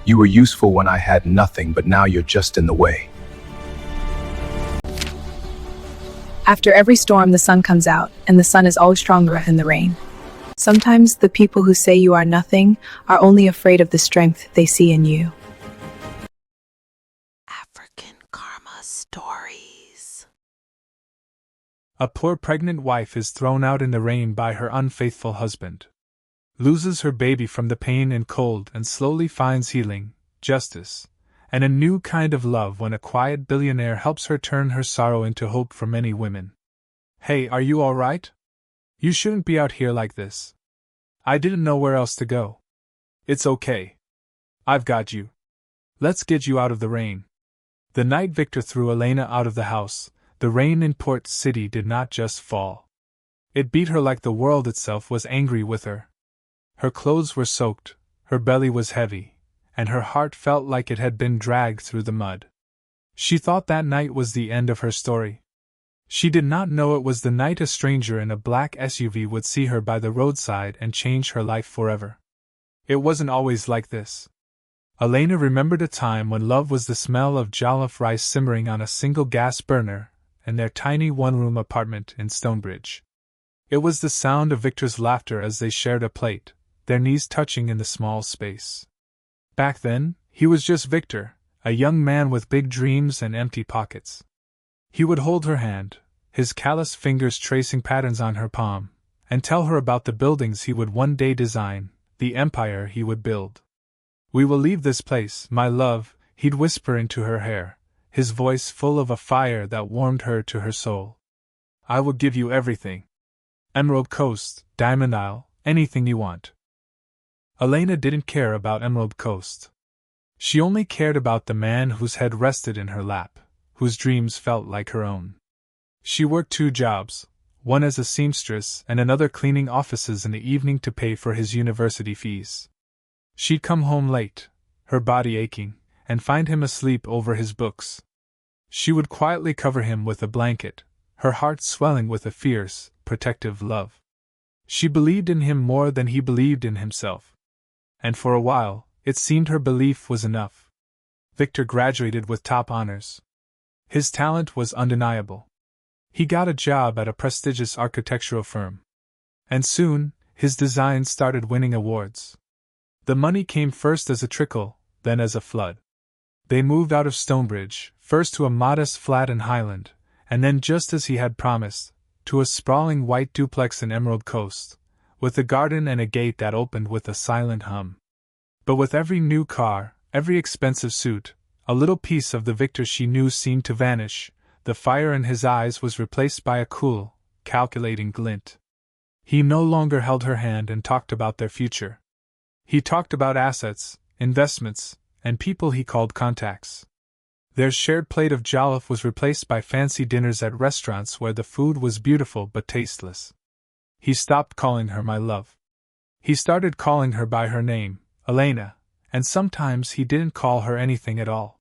You were useful when I had nothing, but now you're just in the way. After every storm, the sun comes out, and the sun is always stronger than the rain. Sometimes the people who say you are nothing are only afraid of the strength they see in you. African Karma Stories. A poor pregnant wife is thrown out in the rain by her unfaithful husband. Loses her baby from the pain and cold and slowly finds healing, justice, and a new kind of love when a quiet billionaire helps her turn her sorrow into hope for many women. Hey, are you alright? You shouldn't be out here like this. I didn't know where else to go. It's okay. I've got you. Let's get you out of the rain. The night Victor threw Elena out of the house, the rain in Port City did not just fall. It beat her like the world itself was angry with her. Her clothes were soaked, her belly was heavy, and her heart felt like it had been dragged through the mud. She thought that night was the end of her story. She did not know it was the night a stranger in a black SUV would see her by the roadside and change her life forever. It wasn't always like this. Elena remembered a time when love was the smell of jollof rice simmering on a single gas burner in their tiny one-room apartment in Stonebridge. It was the sound of Victor's laughter as they shared a plate, their knees touching in the small space. Back then, he was just Victor, a young man with big dreams and empty pockets. He would hold her hand, his callous fingers tracing patterns on her palm, and tell her about the buildings he would one day design, the empire he would build. "We will leave this place, my love," he'd whisper into her hair, his voice full of a fire that warmed her to her soul. "I will give you everything. Emerald Coast, Diamond Isle, anything you want." Elena didn't care about Emerald Coast. She only cared about the man whose head rested in her lap, whose dreams felt like her own. She worked 2 jobs, one as a seamstress and another cleaning offices in the evening to pay for his university fees. She'd come home late, her body aching, and find him asleep over his books. She would quietly cover him with a blanket, her heart swelling with a fierce, protective love. She believed in him more than he believed in himself. And for a while, it seemed her belief was enough. Victor graduated with top honors. His talent was undeniable. He got a job at a prestigious architectural firm. And soon, his designs started winning awards. The money came first as a trickle, then as a flood. They moved out of Stonebridge, first to a modest flat in Highland, and then, just as he had promised, to a sprawling white duplex in Emerald Coast, with a garden and a gate that opened with a silent hum. But with every new car, every expensive suit, a little piece of the Victor she knew seemed to vanish. The fire in his eyes was replaced by a cool, calculating glint. He no longer held her hand and talked about their future. He talked about assets, investments, and people he called contacts. Their shared plate of jollof was replaced by fancy dinners at restaurants where the food was beautiful but tasteless. He stopped calling her my love. He started calling her by her name, Elena, and sometimes he didn't call her anything at all.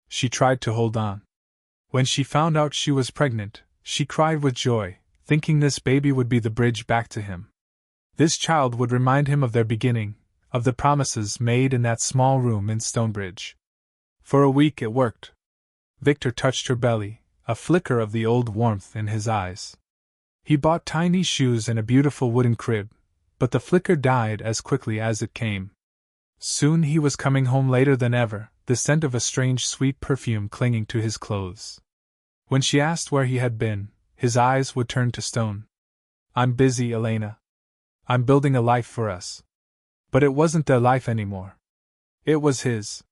She tried to hold on. When she found out she was pregnant, she cried with joy, thinking this baby would be the bridge back to him. This child would remind him of their beginning, of the promises made in that small room in Stonebridge. For a week it worked. Victor touched her belly, a flicker of the old warmth in his eyes. He bought tiny shoes and a beautiful wooden crib, but the flicker died as quickly as it came. Soon he was coming home later than ever, the scent of a strange sweet perfume clinging to his clothes. When she asked where he had been, his eyes would turn to stone. "I'm busy, Elena. I'm building a life for us." But it wasn't their life anymore. It was his.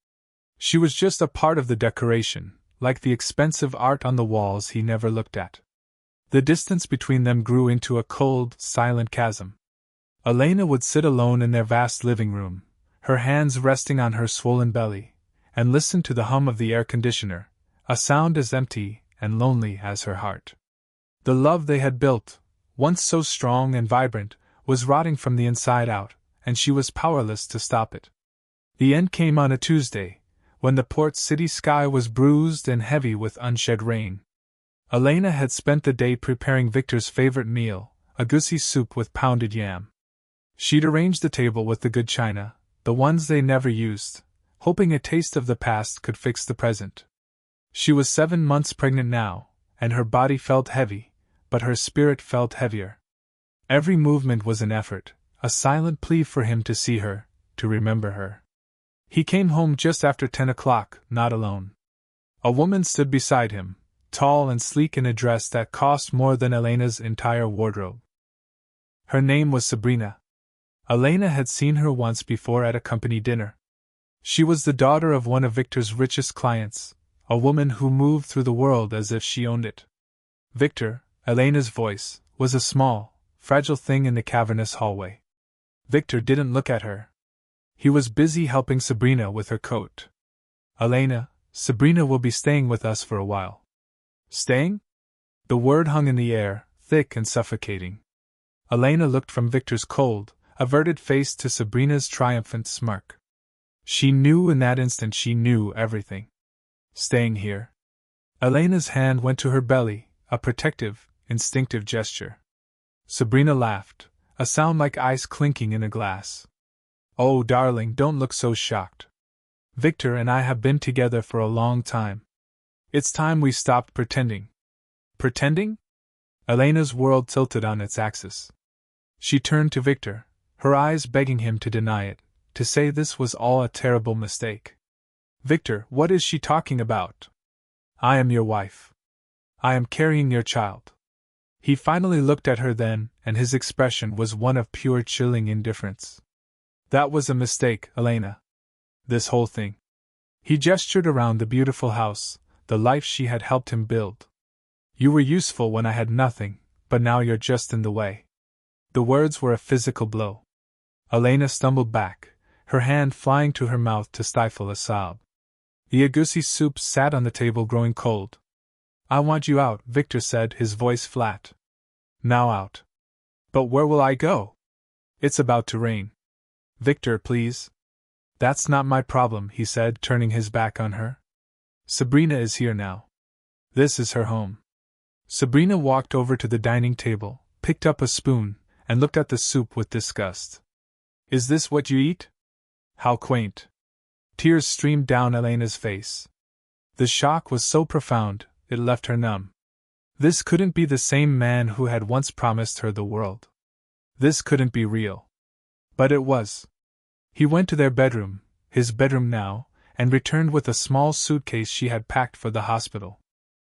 She was just a part of the decoration, like the expensive art on the walls he never looked at. The distance between them grew into a cold, silent chasm. Elena would sit alone in their vast living room, her hands resting on her swollen belly, and listen to the hum of the air conditioner, a sound as empty and lonely as her heart. The love they had built, once so strong and vibrant, was rotting from the inside out, and she was powerless to stop it. The end came on a Tuesday, when the Port City sky was bruised and heavy with unshed rain. Elena had spent the day preparing Victor's favorite meal, a goosey soup with pounded yam. She'd arranged the table with the good china, the ones they never used, hoping a taste of the past could fix the present. She was 7 months pregnant now, and her body felt heavy, but her spirit felt heavier. Every movement was an effort, a silent plea for him to see her, to remember her. He came home just after 10 o'clock, not alone. A woman stood beside him, tall and sleek in a dress that cost more than Elena's entire wardrobe. Her name was Sabrina. Elena had seen her once before at a company dinner. She was the daughter of one of Victor's richest clients, a woman who moved through the world as if she owned it. Victor, Elena's voice, was a small, fragile thing in the cavernous hallway. Victor didn't look at her. He was busy helping Sabrina with her coat. Elena, Sabrina will be staying with us for a while. Staying? The word hung in the air, thick and suffocating. Elena looked from Victor's cold, averted face to Sabrina's triumphant smirk. She knew in that instant she knew everything. Staying here. Elena's hand went to her belly, a protective, instinctive gesture. Sabrina laughed, a sound like ice clinking in a glass. Oh, darling, don't look so shocked. Victor and I have been together for a long time. It's time we stopped pretending. Pretending? Elena's world tilted on its axis. She turned to Victor, her eyes begging him to deny it, to say this was all a terrible mistake. Victor, what is she talking about? I am your wife. I am carrying your child. He finally looked at her then, and his expression was one of pure chilling indifference. That was a mistake, Elena. This whole thing. He gestured around the beautiful house, the life she had helped him build. You were useful when I had nothing, but now you're just in the way. The words were a physical blow. Elena stumbled back, her hand flying to her mouth to stifle a sob. The agusi soup sat on the table growing cold. I want you out, Victor said, his voice flat. Now out. But where will I go? It's about to rain. Victor, please. That's not my problem, he said, turning his back on her. Sabrina is here now. This is her home. Sabrina walked over to the dining table, picked up a spoon, and looked at the soup with disgust. Is this what you eat? How quaint. Tears streamed down Elena's face. The shock was so profound, it left her numb. This couldn't be the same man who had once promised her the world. This couldn't be real. But it was. He went to their bedroom, his bedroom now, and returned with a small suitcase she had packed for the hospital.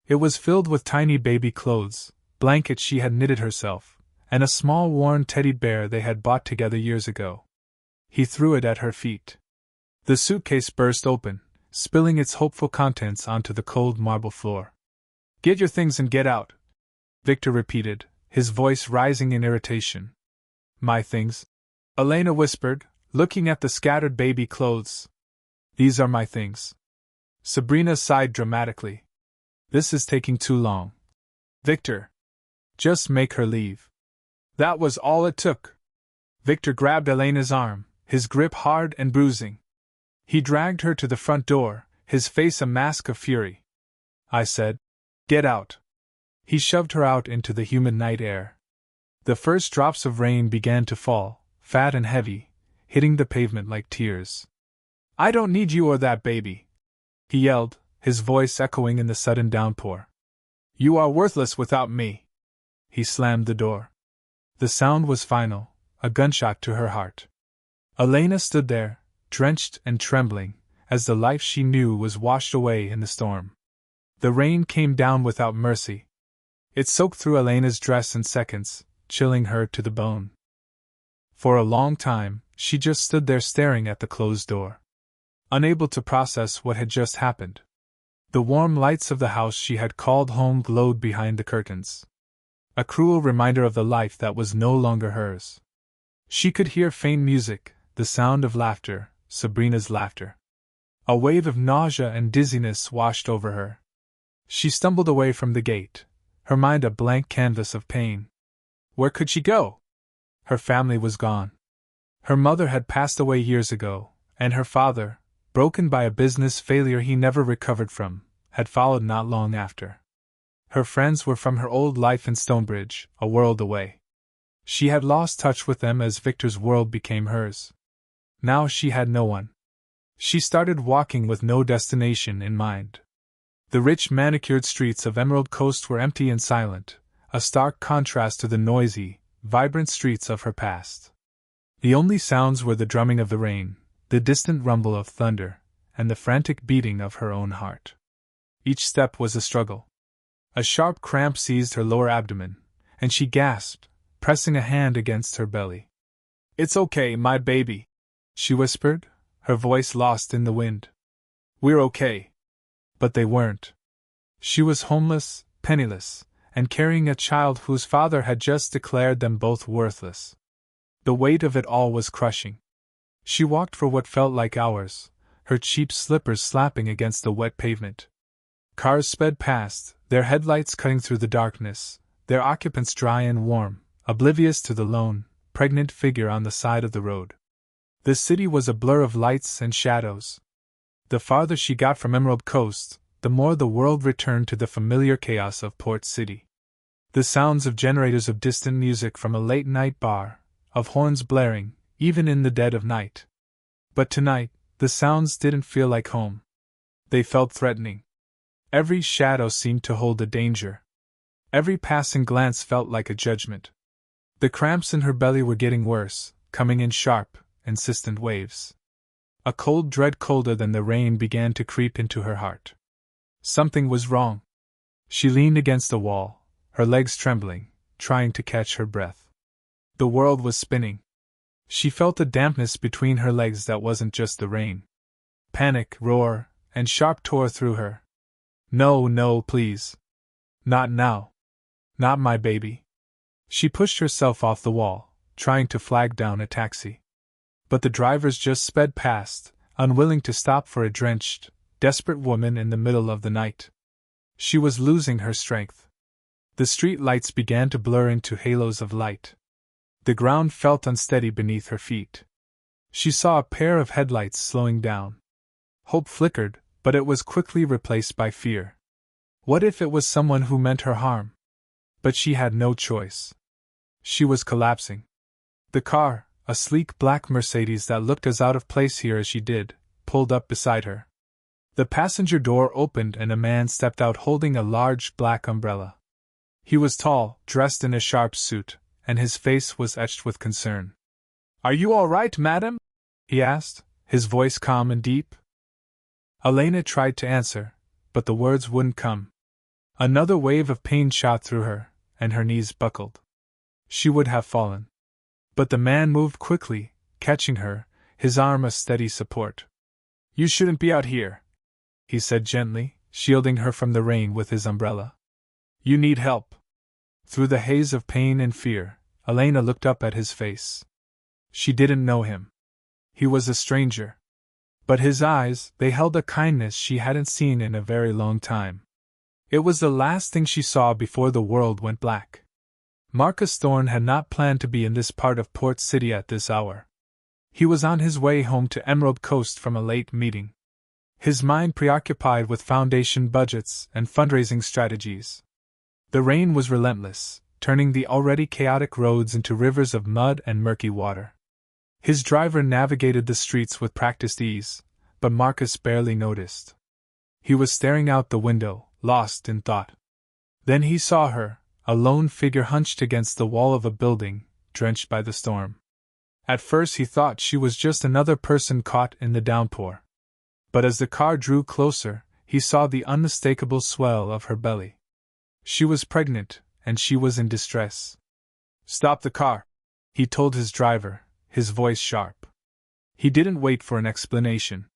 It was filled with tiny baby clothes, blankets she had knitted herself, and a small worn teddy bear they had bought together years ago. He threw it at her feet. The suitcase burst open, spilling its hopeful contents onto the cold marble floor. Get your things and get out, Victor repeated, his voice rising in irritation. My things? Elena whispered, looking at the scattered baby clothes. These are my things. Sabrina sighed dramatically. This is taking too long. Victor. Just make her leave. That was all it took. Victor grabbed Elena's arm, his grip hard and bruising. He dragged her to the front door, his face a mask of fury. I said, get out. He shoved her out into the humid night air. The first drops of rain began to fall, fat and heavy, hitting the pavement like tears. I don't need you or that baby, he yelled, his voice echoing in the sudden downpour. You are worthless without me. He slammed the door. The sound was final, a gunshot to her heart. Elena stood there, drenched and trembling, as the life she knew was washed away in the storm. The rain came down without mercy. It soaked through Elena's dress in seconds, chilling her to the bone. For a long time, she just stood there staring at the closed door, unable to process what had just happened. The warm lights of the house she had called home glowed behind the curtains. A cruel reminder of the life that was no longer hers. She could hear faint music, the sound of laughter, Sabrina's laughter. A wave of nausea and dizziness washed over her. She stumbled away from the gate, her mind a blank canvas of pain. Where could she go? Her family was gone. Her mother had passed away years ago, and her father, broken by a business failure he never recovered from, had followed not long after. Her friends were from her old life in Stonebridge, a world away. She had lost touch with them as Victor's world became hers. Now she had no one. She started walking with no destination in mind. The rich manicured streets of Emerald Coast were empty and silent, a stark contrast to the noisy, vibrant streets of her past. The only sounds were the drumming of the rain, the distant rumble of thunder, and the frantic beating of her own heart. Each step was a struggle. A sharp cramp seized her lower abdomen, and she gasped, pressing a hand against her belly. "It's okay, my baby," she whispered, her voice lost in the wind. "We're okay." But they weren't. She was homeless, penniless, and carrying a child whose father had just declared them both worthless. The weight of it all was crushing. She walked for what felt like hours, her cheap slippers slapping against the wet pavement. Cars sped past, their headlights cutting through the darkness, their occupants dry and warm, oblivious to the lone, pregnant figure on the side of the road. The city was a blur of lights and shadows. The farther she got from Emerald Coast, the more the world returned to the familiar chaos of Port City. The sounds of generators, of distant music from a late-night bar, of horns blaring, even in the dead of night. But tonight, the sounds didn't feel like home. They felt threatening. Every shadow seemed to hold a danger. Every passing glance felt like a judgment. The cramps in her belly were getting worse, coming in sharp, insistent waves. A cold dread colder than the rain began to creep into her heart. Something was wrong. She leaned against the wall, her legs trembling, trying to catch her breath. The world was spinning. She felt a dampness between her legs that wasn't just the rain. Panic, roar, and sharp tore through her. "No, no, please. Not now. Not my baby." She pushed herself off the wall, trying to flag down a taxi. But the drivers just sped past, unwilling to stop for a drenched, desperate woman in the middle of the night. She was losing her strength. The street lights began to blur into halos of light. The ground felt unsteady beneath her feet. She saw a pair of headlights slowing down. Hope flickered, but it was quickly replaced by fear. What if it was someone who meant her harm? But she had no choice. She was collapsing. The car, a sleek black Mercedes that looked as out of place here as she did, pulled up beside her. The passenger door opened and a man stepped out holding a large black umbrella. He was tall, dressed in a sharp suit, and his face was etched with concern. "Are you all right, madam?" he asked, his voice calm and deep. Elena tried to answer, but the words wouldn't come. Another wave of pain shot through her, and her knees buckled. She would have fallen. But the man moved quickly, catching her, his arm a steady support. "You shouldn't be out here," he said gently, shielding her from the rain with his umbrella. "You need help." Through the haze of pain and fear, Elena looked up at his face. She didn't know him. He was a stranger. But his eyes, they held a kindness she hadn't seen in a very long time. It was the last thing she saw before the world went black. Marcus Thorne had not planned to be in this part of Port City at this hour. He was on his way home to Emerald Coast from a late meeting. His mind preoccupied with foundation budgets and fundraising strategies. The rain was relentless, turning the already chaotic roads into rivers of mud and murky water. His driver navigated the streets with practiced ease, but Marcus barely noticed. He was staring out the window, lost in thought. Then he saw her, a lone figure hunched against the wall of a building, drenched by the storm. At first he thought she was just another person caught in the downpour. But as the car drew closer, he saw the unmistakable swell of her belly. She was pregnant, and she was in distress. "Stop the car," he told his driver, his voice sharp. He didn't wait for an explanation.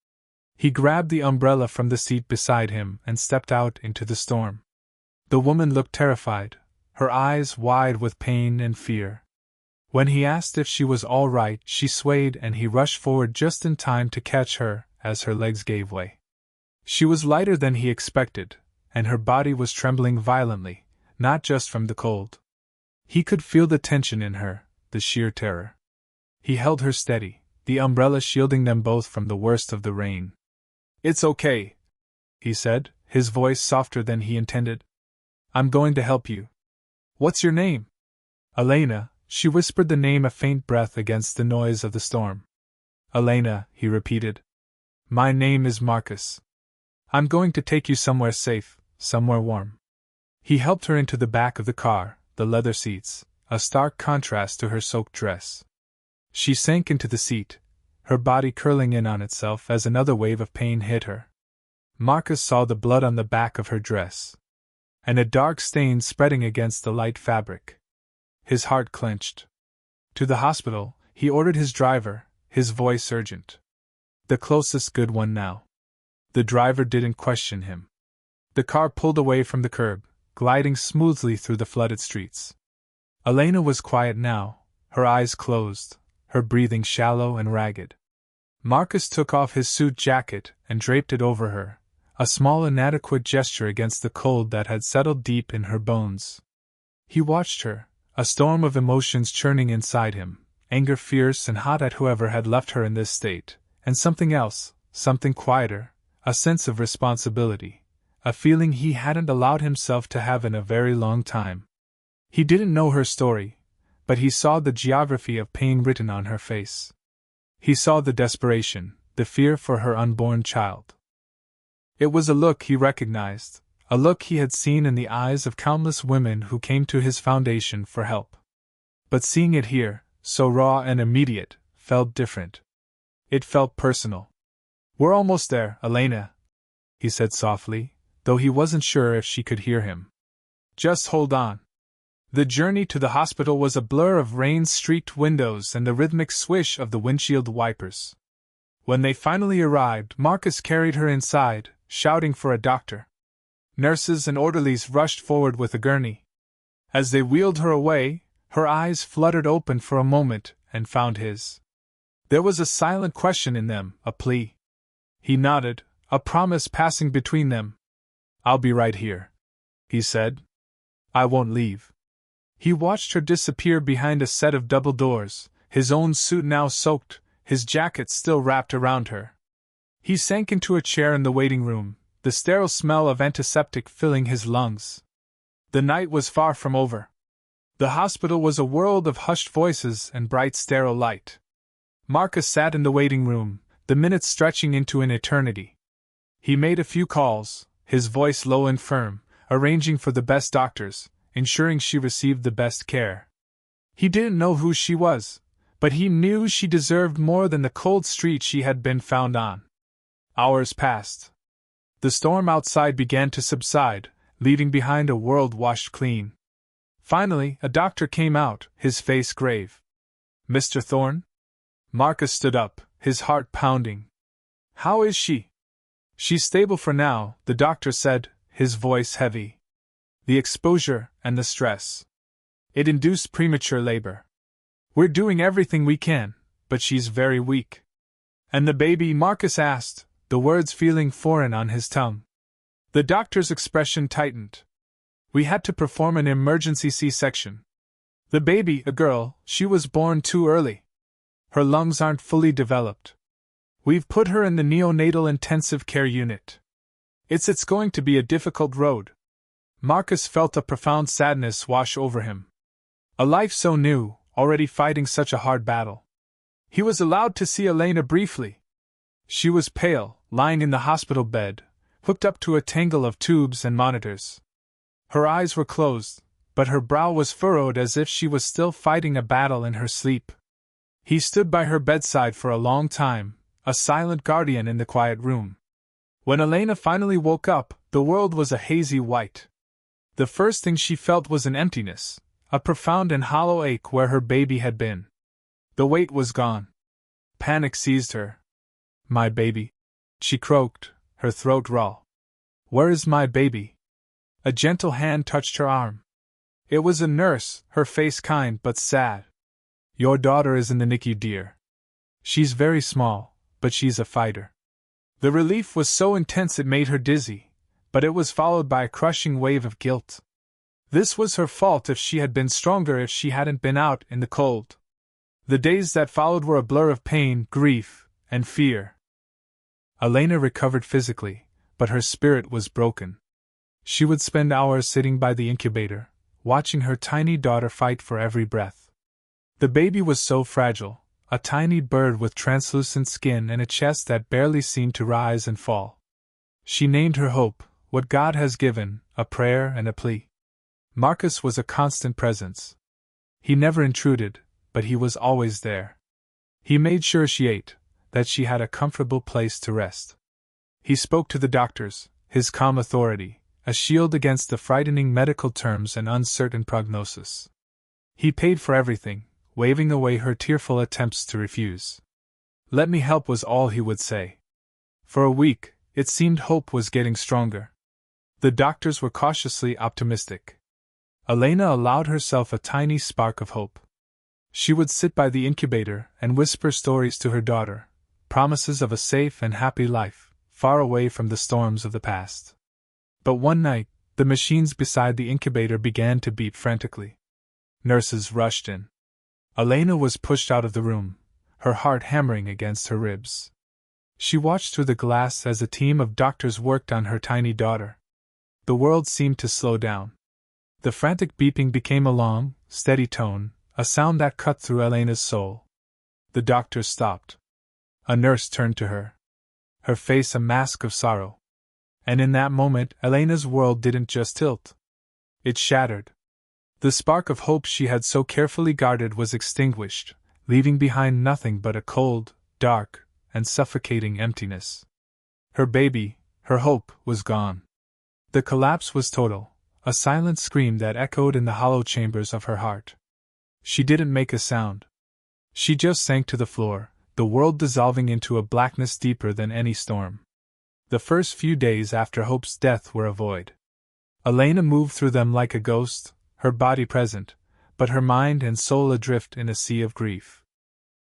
He grabbed the umbrella from the seat beside him and stepped out into the storm. The woman looked terrified, her eyes wide with pain and fear. When he asked if she was all right, she swayed and he rushed forward just in time to catch her as her legs gave way. She was lighter than he expected, and her body was trembling violently, not just from the cold. He could feel the tension in her, the sheer terror. He held her steady, the umbrella shielding them both from the worst of the rain. "It's okay," he said, his voice softer than he intended. "I'm going to help you." "What's your name?" "Elena," she whispered the name a faint breath against the noise of the storm. "Elena," he repeated. My name is Marcus. I'm going to take you somewhere safe, somewhere warm. He helped her into the back of the car, the leather seats, a stark contrast to her soaked dress. She sank into the seat, her body curling in on itself as another wave of pain hit her. Marcus saw the blood on the back of her dress, and a dark stain spreading against the light fabric. His heart clenched. To the hospital, he ordered his driver, his voice urgent. The closest good one now. The driver didn't question him. The car pulled away from the curb, gliding smoothly through the flooded streets. Elena was quiet now, her eyes closed, her breathing shallow and ragged. Marcus took off his suit jacket and draped it over her, a small inadequate gesture against the cold that had settled deep in her bones. He watched her, a storm of emotions churning inside him, anger fierce and hot at whoever had left her in this state, and something else, something quieter, a sense of responsibility, a feeling he hadn't allowed himself to have in a very long time. He didn't know her story, but he saw the geography of pain written on her face. He saw the desperation, the fear for her unborn child. It was a look he recognized, a look he had seen in the eyes of countless women who came to his foundation for help. But seeing it here, so raw and immediate, felt different. It felt personal. "We're almost there, Elena," he said softly, though he wasn't sure if she could hear him. "Just hold on." The journey to the hospital was a blur of rain-streaked windows and the rhythmic swish of the windshield wipers. When they finally arrived, Marcus carried her inside, shouting for a doctor. Nurses and orderlies rushed forward with a gurney. As they wheeled her away, her eyes fluttered open for a moment and found his. There was a silent question in them, a plea. He nodded, a promise passing between them. "I'll be right here," he said. "I won't leave." He watched her disappear behind a set of double doors, his own suit now soaked, his jacket still wrapped around her. He sank into a chair in the waiting room, the sterile smell of antiseptic filling his lungs. The night was far from over. The hospital was a world of hushed voices and bright sterile light. Marcus sat in the waiting room, the minutes stretching into an eternity. He made a few calls, his voice low and firm, arranging for the best doctors, ensuring she received the best care. He didn't know who she was, but he knew she deserved more than the cold street she had been found on. Hours passed. The storm outside began to subside, leaving behind a world washed clean. Finally, a doctor came out, his face grave. "Mr. Thorne?" Marcus stood up, his heart pounding. "How is she?" "She's stable for now," the doctor said, his voice heavy. "The exposure and the stress. It induced premature labor. We're doing everything we can, but she's very weak." "And the baby?" Marcus asked, the words feeling foreign on his tongue. The doctor's expression tightened. "We had to perform an emergency C-section. The baby, a girl, she was born too early. Her lungs aren't fully developed. We've put her in the neonatal intensive care unit. It's going to be a difficult road." Marcus felt a profound sadness wash over him. A life so new, already fighting such a hard battle. He was allowed to see Elena briefly. She was pale, lying in the hospital bed, hooked up to a tangle of tubes and monitors. Her eyes were closed, but her brow was furrowed as if she was still fighting a battle in her sleep. He stood by her bedside for a long time, a silent guardian in the quiet room. When Elena finally woke up, the world was a hazy white. The first thing she felt was an emptiness, a profound and hollow ache where her baby had been. The weight was gone. Panic seized her. "My baby," she croaked, her throat raw. "Where is my baby?" A gentle hand touched her arm. It was a nurse, her face kind but sad. "Your daughter is in the NICU, dear. She's very small, but she's a fighter." The relief was so intense it made her dizzy, but it was followed by a crushing wave of guilt. This was her fault if she had been stronger, if she hadn't been out in the cold. The days that followed were a blur of pain, grief, and fear. Elena recovered physically, but her spirit was broken. She would spend hours sitting by the incubator, watching her tiny daughter fight for every breath. The baby was so fragile, a tiny bird with translucent skin and a chest that barely seemed to rise and fall. She named her Hope, what God has given, a prayer and a plea. Marcus was a constant presence. He never intruded, but he was always there. He made sure she ate, that she had a comfortable place to rest. He spoke to the doctors, his calm authority, a shield against the frightening medical terms and uncertain prognosis. He paid for everything, waving away her tearful attempts to refuse. "Let me help," was all he would say. For a week, it seemed hope was getting stronger. The doctors were cautiously optimistic. Elena allowed herself a tiny spark of hope. She would sit by the incubator and whisper stories to her daughter, promises of a safe and happy life, far away from the storms of the past. But one night, the machines beside the incubator began to beep frantically. Nurses rushed in. Elena was pushed out of the room, her heart hammering against her ribs. She watched through the glass as a team of doctors worked on her tiny daughter. The world seemed to slow down. The frantic beeping became a long, steady tone, a sound that cut through Elena's soul. The doctors stopped. A nurse turned to her, her face a mask of sorrow. And in that moment, Elena's world didn't just tilt. It shattered. The spark of hope she had so carefully guarded was extinguished, leaving behind nothing but a cold, dark, and suffocating emptiness. Her baby, her hope, was gone. The collapse was total, a silent scream that echoed in the hollow chambers of her heart. She didn't make a sound. She just sank to the floor, the world dissolving into a blackness deeper than any storm. The first few days after Hope's death were a void. Elena moved through them like a ghost, her body present, but her mind and soul adrift in a sea of grief.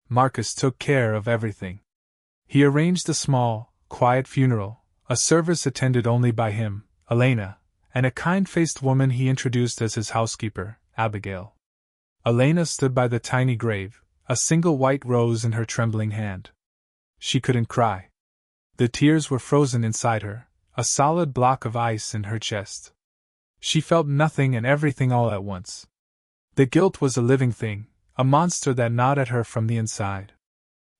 Marcus took care of everything. He arranged a small, quiet funeral, a service attended only by him, Elena, and a kind-faced woman he introduced as his housekeeper, Abigail. Elena stood by the tiny grave, a single white rose in her trembling hand. She couldn't cry. The tears were frozen inside her, a solid block of ice in her chest. She felt nothing and everything all at once. The guilt was a living thing, a monster that gnawed at her from the inside.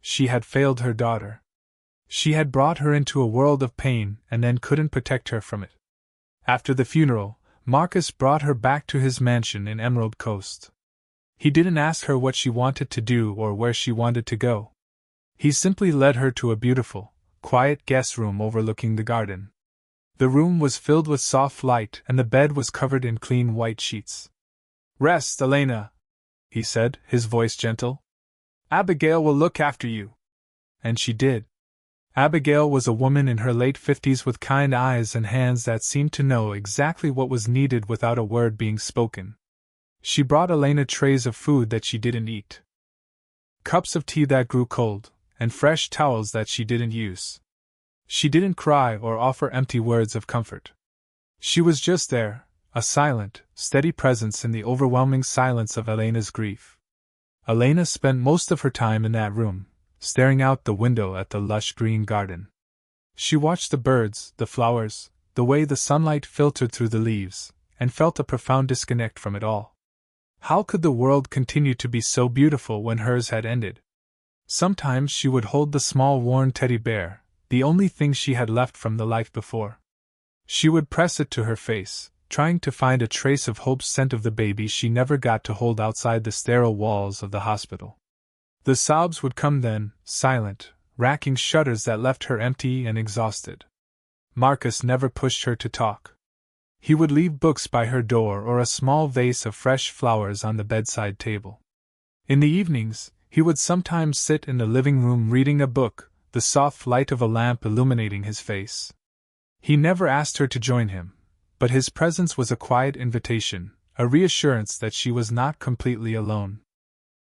She had failed her daughter. She had brought her into a world of pain and then couldn't protect her from it. After the funeral, Marcus brought her back to his mansion in Emerald Coast. He didn't ask her what she wanted to do or where she wanted to go. He simply led her to a beautiful, quiet guest room overlooking the garden. The room was filled with soft light and the bed was covered in clean white sheets. "Rest, Elena," he said, his voice gentle. "Abigail will look after you." And she did. Abigail was a woman in her late 50s with kind eyes and hands that seemed to know exactly what was needed without a word being spoken. She brought Elena trays of food that she didn't eat, cups of tea that grew cold, and fresh towels that she didn't use. She didn't cry or offer empty words of comfort. She was just there, a silent, steady presence in the overwhelming silence of Elena's grief. Elena spent most of her time in that room, staring out the window at the lush green garden. She watched the birds, the flowers, the way the sunlight filtered through the leaves, and felt a profound disconnect from it all. How could the world continue to be so beautiful when hers had ended? Sometimes she would hold the small worn teddy bear, the only thing she had left from the life before. She would press it to her face, trying to find a trace of Hope's scent of the baby she never got to hold outside the sterile walls of the hospital. The sobs would come then, silent, racking shudders that left her empty and exhausted. Marcus never pushed her to talk. He would leave books by her door or a small vase of fresh flowers on the bedside table. In the evenings, he would sometimes sit in the living room reading a book, the soft light of a lamp illuminating his face. He never asked her to join him, but his presence was a quiet invitation, a reassurance that she was not completely alone.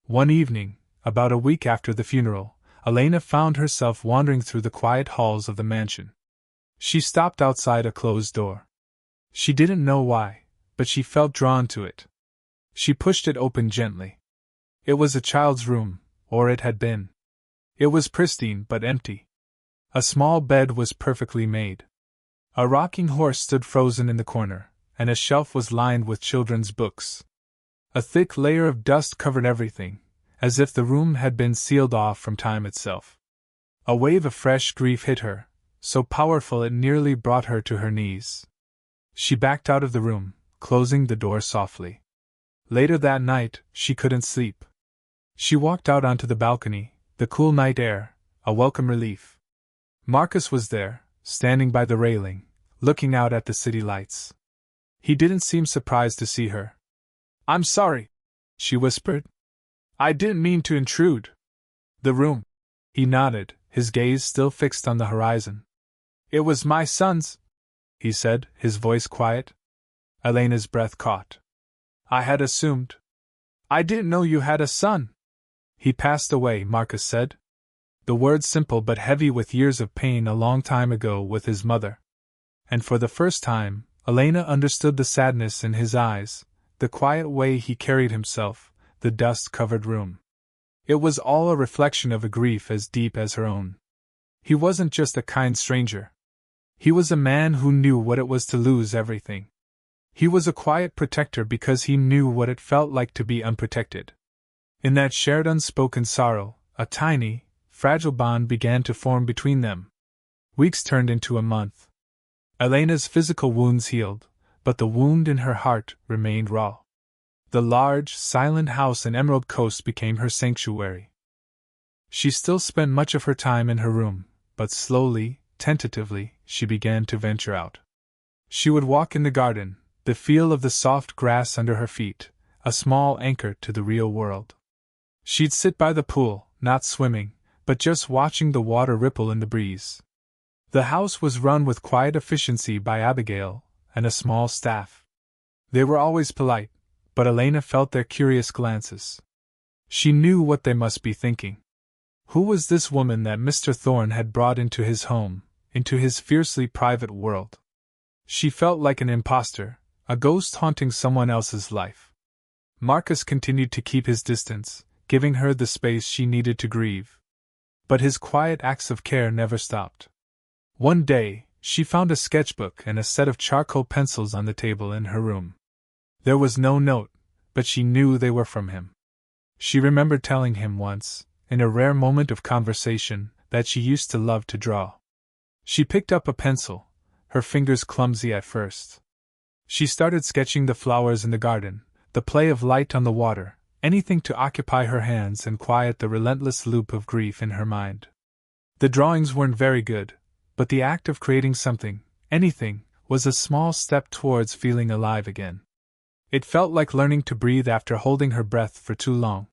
One evening, about a week after the funeral, Elena found herself wandering through the quiet halls of the mansion. She stopped outside a closed door. She didn't know why, but she felt drawn to it. She pushed it open gently. It was a child's room, or it had been. It was pristine but empty. A small bed was perfectly made. A rocking horse stood frozen in the corner, and a shelf was lined with children's books. A thick layer of dust covered everything, as if the room had been sealed off from time itself. A wave of fresh grief hit her, so powerful it nearly brought her to her knees. She backed out of the room, closing the door softly. Later that night, she couldn't sleep. She walked out onto the balcony, the cool night air, a welcome relief. Marcus was there, standing by the railing, looking out at the city lights. He didn't seem surprised to see her. "I'm sorry," she whispered. "I didn't mean to intrude." "The room." He nodded, his gaze still fixed on the horizon. "It was my son's," he said, his voice quiet. Elena's breath caught. "I had assumed. I didn't know you had a son." "He passed away," Marcus said. The words simple but heavy with years of pain a long time ago with his mother. And for the first time, Elena understood the sadness in his eyes, the quiet way he carried himself, the dust-covered room. It was all a reflection of a grief as deep as her own. He wasn't just a kind stranger. He was a man who knew what it was to lose everything. He was a quiet protector because he knew what it felt like to be unprotected. In that shared unspoken sorrow, a tiny, fragile bond began to form between them. Weeks turned into a month. Elena's physical wounds healed, but the wound in her heart remained raw. The large, silent house in Emerald Coast became her sanctuary. She still spent much of her time in her room, but slowly, tentatively, she began to venture out. She would walk in the garden, the feel of the soft grass under her feet, a small anchor to the real world. She'd sit by the pool, not swimming, but just watching the water ripple in the breeze. The house was run with quiet efficiency by Abigail and a small staff. They were always polite, but Elena felt their curious glances. She knew what they must be thinking. Who was this woman that Mr. Thorne had brought into his home, into his fiercely private world? She felt like an imposter, a ghost haunting someone else's life. Marcus continued to keep his distance, giving her the space she needed to grieve. But his quiet acts of care never stopped. One day, she found a sketchbook and a set of charcoal pencils on the table in her room. There was no note, but she knew they were from him. She remembered telling him once, in a rare moment of conversation, that she used to love to draw. She picked up a pencil, her fingers clumsy at first. She started sketching the flowers in the garden, the play of light on the water, anything to occupy her hands and quiet the relentless loop of grief in her mind. The drawings weren't very good, but the act of creating something, anything, was a small step towards feeling alive again. It felt like learning to breathe after holding her breath for too long.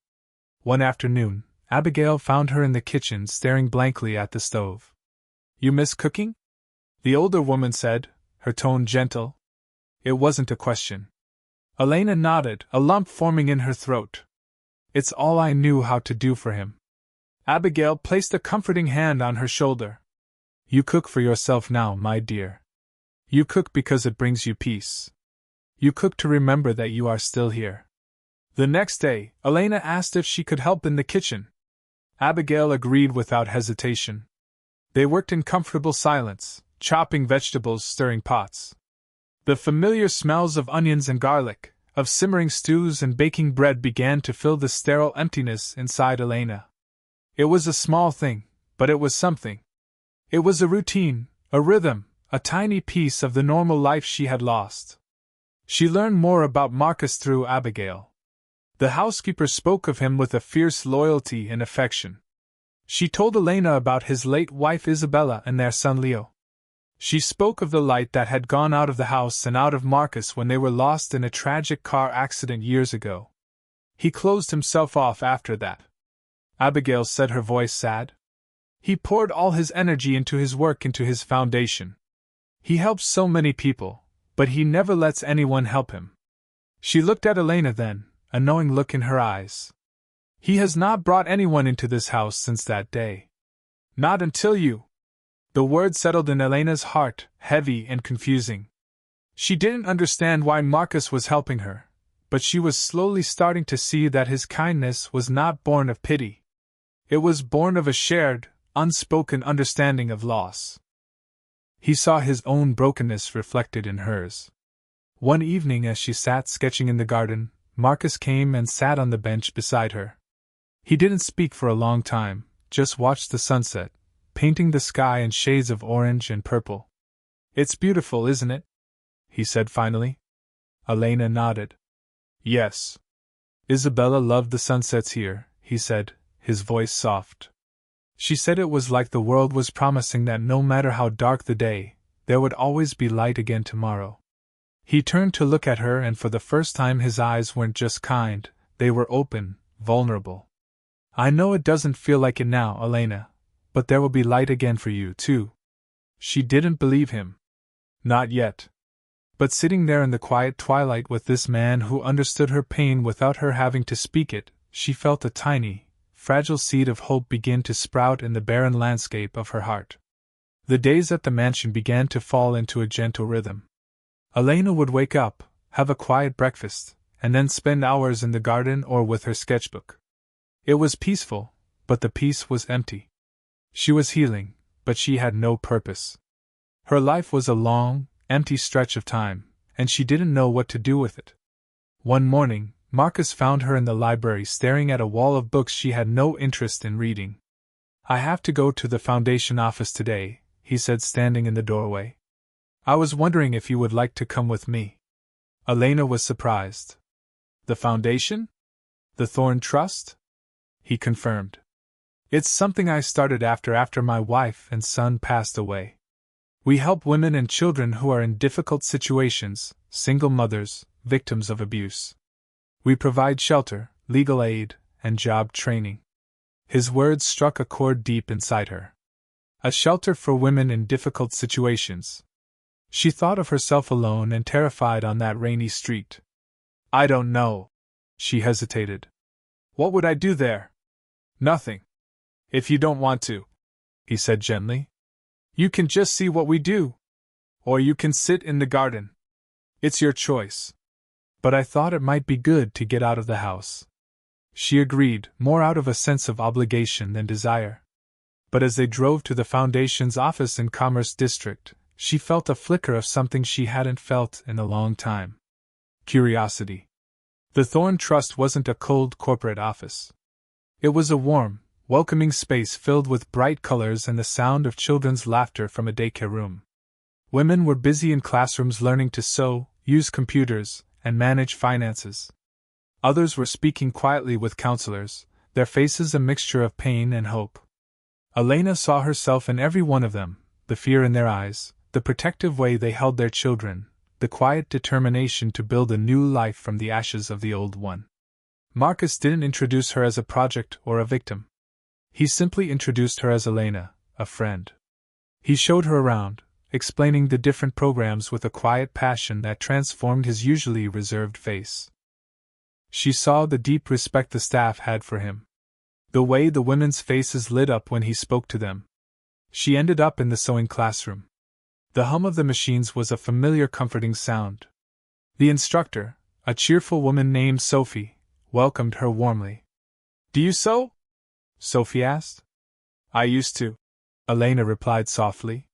One afternoon, Abigail found her in the kitchen staring blankly at the stove. "You miss cooking?" the older woman said, her tone gentle. It wasn't a question. Elena nodded, a lump forming in her throat. "It's all I knew how to do for him." Abigail placed a comforting hand on her shoulder. "You cook for yourself now, my dear. You cook because it brings you peace. You cook to remember that you are still here." The next day, Elena asked if she could help in the kitchen. Abigail agreed without hesitation. They worked in comfortable silence, chopping vegetables, stirring pots. The familiar smells of onions and garlic, of simmering stews and baking bread began to fill the sterile emptiness inside Elena. It was a small thing, but it was something. It was a routine, a rhythm, a tiny piece of the normal life she had lost. She learned more about Marcus through Abigail. The housekeeper spoke of him with a fierce loyalty and affection. She told Elena about his late wife Isabella and their son Leo. She spoke of the light that had gone out of the house and out of Marcus when they were lost in a tragic car accident years ago. He closed himself off after that. Abigail said, her voice sad. He poured all his energy into his work, into his foundation. He helps so many people, but he never lets anyone help him. She looked at Elena then, a knowing look in her eyes. He has not brought anyone into this house since that day. Not until you. The word settled in Elena's heart, heavy and confusing. She didn't understand why Marcus was helping her, but she was slowly starting to see that his kindness was not born of pity. It was born of a shared, unspoken understanding of loss. He saw his own brokenness reflected in hers. One evening as she sat sketching in the garden, Marcus came and sat on the bench beside her. He didn't speak for a long time, just watched the sunset, painting the sky in shades of orange and purple. "It's beautiful, isn't it?" he said finally. Elena nodded. "Yes. Isabella loved the sunsets here," he said, his voice soft. "She said it was like the world was promising that no matter how dark the day, there would always be light again tomorrow." He turned to look at her, and for the first time his eyes weren't just kind, they were open, vulnerable. "I know it doesn't feel like it now, Elena, but there will be light again for you, too." She didn't believe him. Not yet. But sitting there in the quiet twilight with this man who understood her pain without her having to speak it, she felt a tiny, fragile seed of hope begin to sprout in the barren landscape of her heart. The days at the mansion began to fall into a gentle rhythm. Elena would wake up, have a quiet breakfast, and then spend hours in the garden or with her sketchbook. It was peaceful, but the peace was empty. She was healing, but she had no purpose. Her life was a long, empty stretch of time, and she didn't know what to do with it. One morning, Marcus found her in the library staring at a wall of books she had no interest in reading. "I have to go to the Foundation office today," he said, standing in the doorway. "I was wondering if you would like to come with me." Elena was surprised. "The Foundation? The Thorne Trust?" he confirmed. "It's something I started after my wife and son passed away. We help women and children who are in difficult situations, single mothers, victims of abuse. We provide shelter, legal aid, and job training." His words struck a chord deep inside her. A shelter for women in difficult situations. She thought of herself alone and terrified on that rainy street. "I don't know." She hesitated. "What would I do there?" "Nothing. If you don't want to," he said gently. "You can just see what we do. Or you can sit in the garden. It's your choice." "But I thought it might be good to get out of the house." She agreed, more out of a sense of obligation than desire. But as they drove to the Foundation's office in Commerce District, she felt a flicker of something she hadn't felt in a long time. Curiosity. The Thorne Trust wasn't a cold corporate office. It was a warm, welcoming space filled with bright colors and the sound of children's laughter from a daycare room. Women were busy in classrooms learning to sew, use computers, and manage finances. Others were speaking quietly with counselors, their faces a mixture of pain and hope. Elena saw herself in every one of them, the fear in their eyes, the protective way they held their children, the quiet determination to build a new life from the ashes of the old one. Marcus didn't introduce her as a project or a victim. He simply introduced her as Elena, a friend. He showed her around, explaining the different programs with a quiet passion that transformed his usually reserved face. She saw the deep respect the staff had for him. The way the women's faces lit up when he spoke to them. She ended up in the sewing classroom. The hum of the machines was a familiar, comforting sound. The instructor, a cheerful woman named Sophie, welcomed her warmly. "Do you sew?" Sophie asked. "I used to," Elena replied softly.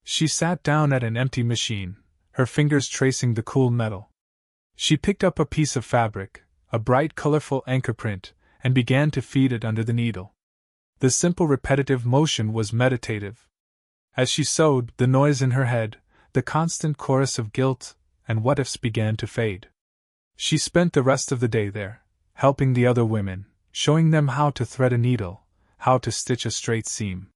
She sat down at an empty machine, her fingers tracing the cool metal. She picked up a piece of fabric, a bright, colorful anchor print, and began to feed it under the needle. The simple, repetitive motion was meditative. As she sewed, the noise in her head, the constant chorus of guilt and what-ifs began to fade. She spent the rest of the day there, helping the other women, showing them how to thread a needle, how to stitch a straight seam.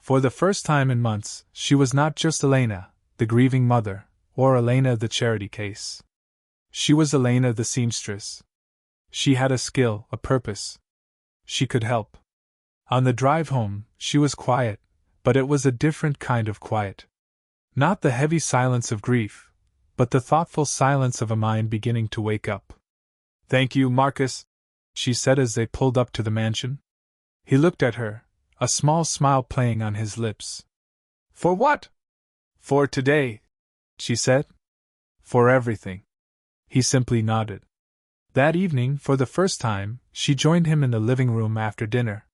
For the first time in months, she was not just Elena, the grieving mother, or Elena the charity case. She was Elena the seamstress. She had a skill, a purpose. She could help. On the drive home, she was quiet, but it was a different kind of quiet. Not the heavy silence of grief, but the thoughtful silence of a mind beginning to wake up. "Thank you, Marcus," she said as they pulled up to the mansion. He looked at her, a small smile playing on his lips. "For what?" "For today," she said. "For everything." He simply nodded. That evening, for the first time, she joined him in the living room after dinner.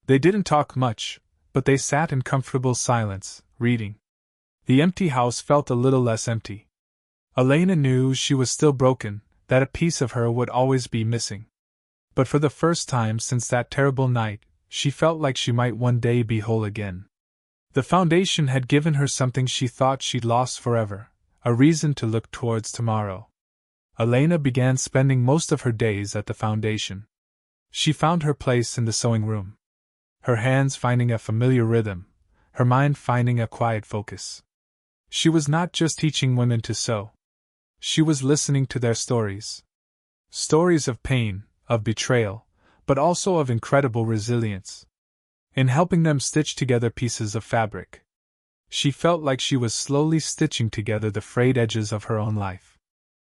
They didn't talk much, but they sat in comfortable silence, reading. The empty house felt a little less empty. Elena knew she was still broken, that a piece of her would always be missing. But for the first time since that terrible night, she felt like she might one day be whole again. The foundation had given her something she thought she'd lost forever, a reason to look towards tomorrow. Elena began spending most of her days at the foundation. She found her place in the sewing room. Her hands finding a familiar rhythm, her mind finding a quiet focus. She was not just teaching women to sew. She was listening to their stories. Stories of pain, of betrayal, but also of incredible resilience. In helping them stitch together pieces of fabric, she felt like she was slowly stitching together the frayed edges of her own life.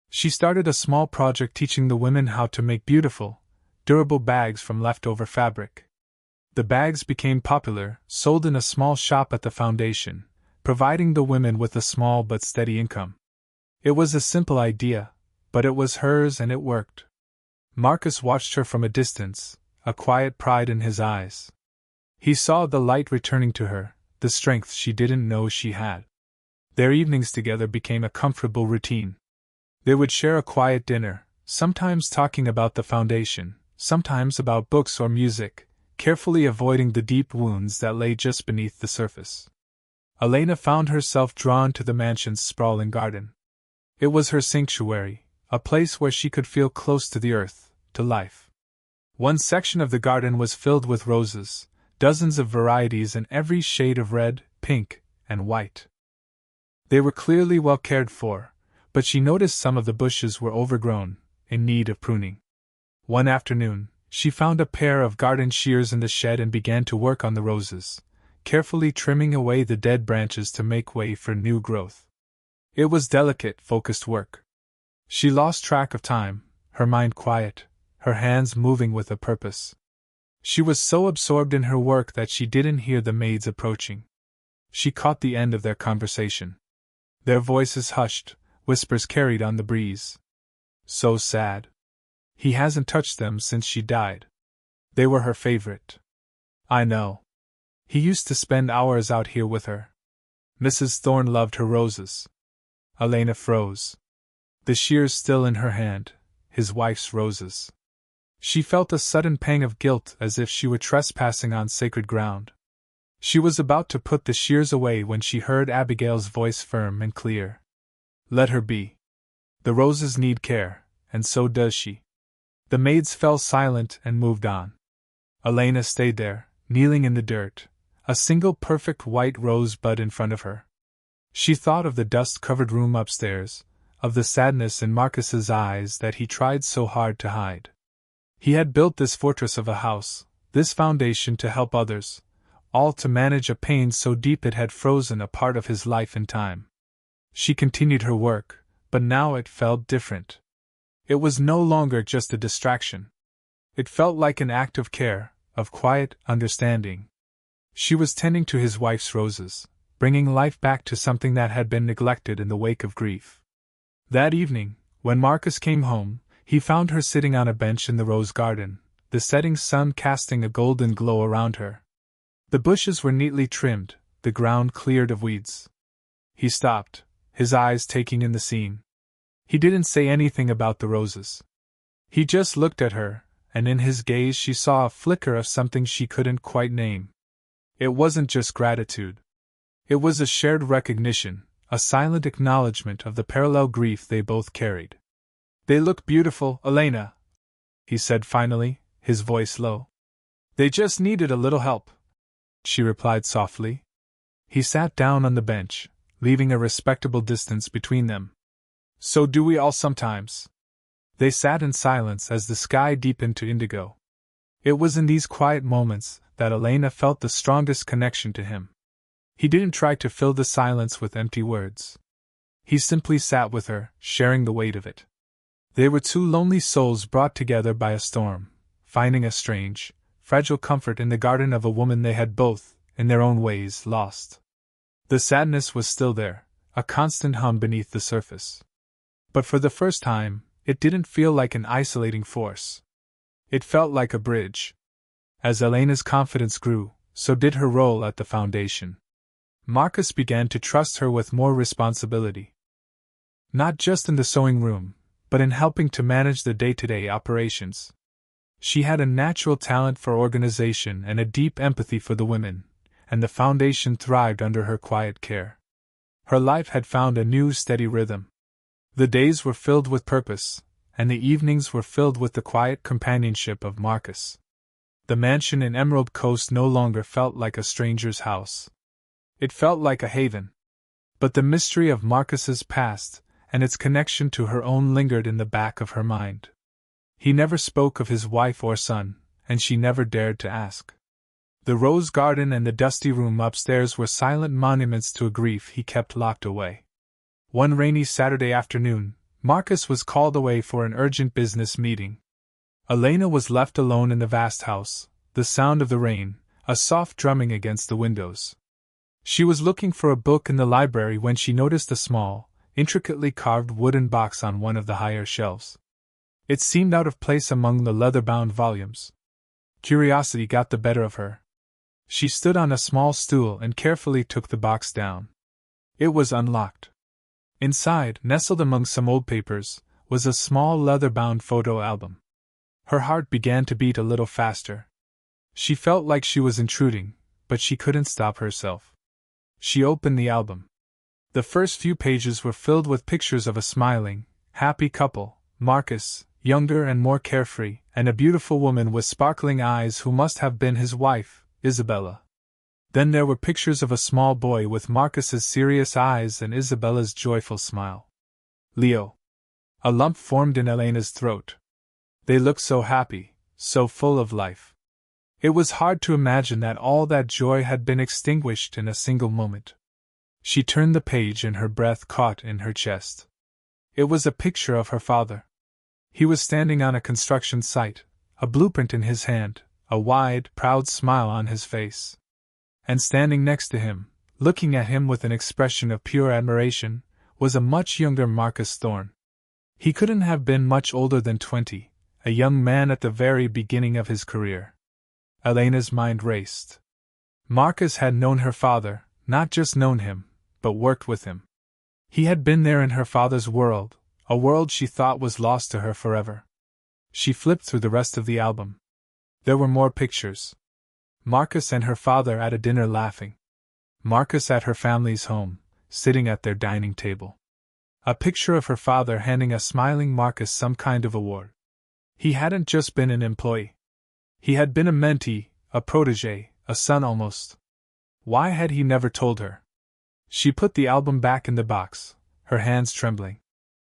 She started a small project teaching the women how to make beautiful, durable bags from leftover fabric. The bags became popular, sold in a small shop at the foundation, providing the women with a small but steady income. It was a simple idea, but it was hers and it worked. Marcus watched her from a distance, a quiet pride in his eyes. He saw the light returning to her, the strength she didn't know she had. Their evenings together became a comfortable routine. They would share a quiet dinner, sometimes talking about the foundation, sometimes about books or music, carefully avoiding the deep wounds that lay just beneath the surface. Elena found herself drawn to the mansion's sprawling garden. It was her sanctuary, a place where she could feel close to the earth, to life. One section of the garden was filled with roses, dozens of varieties in every shade of red, pink, and white. They were clearly well cared for, but she noticed some of the bushes were overgrown, in need of pruning. One afternoon, she found a pair of garden shears in the shed and began to work on the roses, carefully trimming away the dead branches to make way for new growth. It was delicate, focused work. She lost track of time, her mind quiet, her hands moving with a purpose. She was so absorbed in her work that she didn't hear the maids approaching. She caught the end of their conversation. Their voices hushed, whispers carried on the breeze. So sad. He hasn't touched them since she died. They were her favorite. I know. He used to spend hours out here with her. Mrs. Thorne loved her roses. Elena froze. The shears still in her hand, his wife's roses. She felt a sudden pang of guilt as if she were trespassing on sacred ground. She was about to put the shears away when she heard Abigail's voice firm and clear. Let her be. The roses need care, and so does she. The maids fell silent and moved on. Elena stayed there, kneeling in the dirt, a single perfect white rosebud in front of her. She thought of the dust-covered room upstairs, of the sadness in Marcus's eyes that he tried so hard to hide. He had built this fortress of a house, this foundation to help others, all to manage a pain so deep it had frozen a part of his life and time. She continued her work, but now it felt different. It was no longer just a distraction. It felt like an act of care, of quiet understanding. She was tending to his wife's roses, bringing life back to something that had been neglected in the wake of grief. That evening, when Marcus came home, he found her sitting on a bench in the rose garden, the setting sun casting a golden glow around her. The bushes were neatly trimmed, the ground cleared of weeds. He stopped, his eyes taking in the scene. He didn't say anything about the roses. He just looked at her, and in his gaze she saw a flicker of something she couldn't quite name. It wasn't just gratitude. It was a shared recognition, a silent acknowledgement of the parallel grief they both carried. They look beautiful, Elena, he said finally, his voice low. They just needed a little help, she replied softly. He sat down on the bench, leaving a respectable distance between them. So do we all sometimes. They sat in silence as the sky deepened to indigo. It was in these quiet moments that Elena felt the strongest connection to him. He didn't try to fill the silence with empty words. He simply sat with her, sharing the weight of it. They were two lonely souls brought together by a storm, finding a strange, fragile comfort in the garden of a woman they had both, in their own ways, lost. The sadness was still there, a constant hum beneath the surface. But for the first time, it didn't feel like an isolating force. It felt like a bridge. As Elena's confidence grew, so did her role at the foundation. Marcus began to trust her with more responsibility. Not just in the sewing room, but in helping to manage the day-to-day operations. She had a natural talent for organization and a deep empathy for the women, and the foundation thrived under her quiet care. Her life had found a new steady rhythm. The days were filled with purpose, and the evenings were filled with the quiet companionship of Marcus. The mansion in Emerald Coast no longer felt like a stranger's house. It felt like a haven. But the mystery of Marcus's past and its connection to her own lingered in the back of her mind. He never spoke of his wife or son, and she never dared to ask. The rose garden and the dusty room upstairs were silent monuments to a grief he kept locked away. One rainy Saturday afternoon, Marcus was called away for an urgent business meeting. Elena was left alone in the vast house, the sound of the rain, a soft drumming against the windows. She was looking for a book in the library when she noticed a small, intricately carved wooden box on one of the higher shelves. It seemed out of place among the leather-bound volumes. Curiosity got the better of her. She stood on a small stool and carefully took the box down. It was unlocked. Inside, nestled among some old papers, was a small leather-bound photo album. Her heart began to beat a little faster. She felt like she was intruding, but she couldn't stop herself. She opened the album. The first few pages were filled with pictures of a smiling, happy couple, Marcus, younger and more carefree, and a beautiful woman with sparkling eyes who must have been his wife, Isabella. Then there were pictures of a small boy with Marcus's serious eyes and Isabella's joyful smile. Leo. A lump formed in Elena's throat. They looked so happy, so full of life. It was hard to imagine that all that joy had been extinguished in a single moment. She turned the page and her breath caught in her chest. It was a picture of her father. He was standing on a construction site, a blueprint in his hand, a wide, proud smile on his face. And standing next to him, looking at him with an expression of pure admiration, was a much younger Marcus Thorne. He couldn't have been much older than 20, a young man at the very beginning of his career. Elena's mind raced. Marcus had known her father, not just known him, but worked with him. He had been there in her father's world, a world she thought was lost to her forever. She flipped through the rest of the album. There were more pictures. Marcus and her father at a dinner laughing. Marcus at her family's home, sitting at their dining table. A picture of her father handing a smiling Marcus some kind of award. He hadn't just been an employee. He had been a mentee, a protégé, a son almost. Why had he never told her? She put the album back in the box, her hands trembling.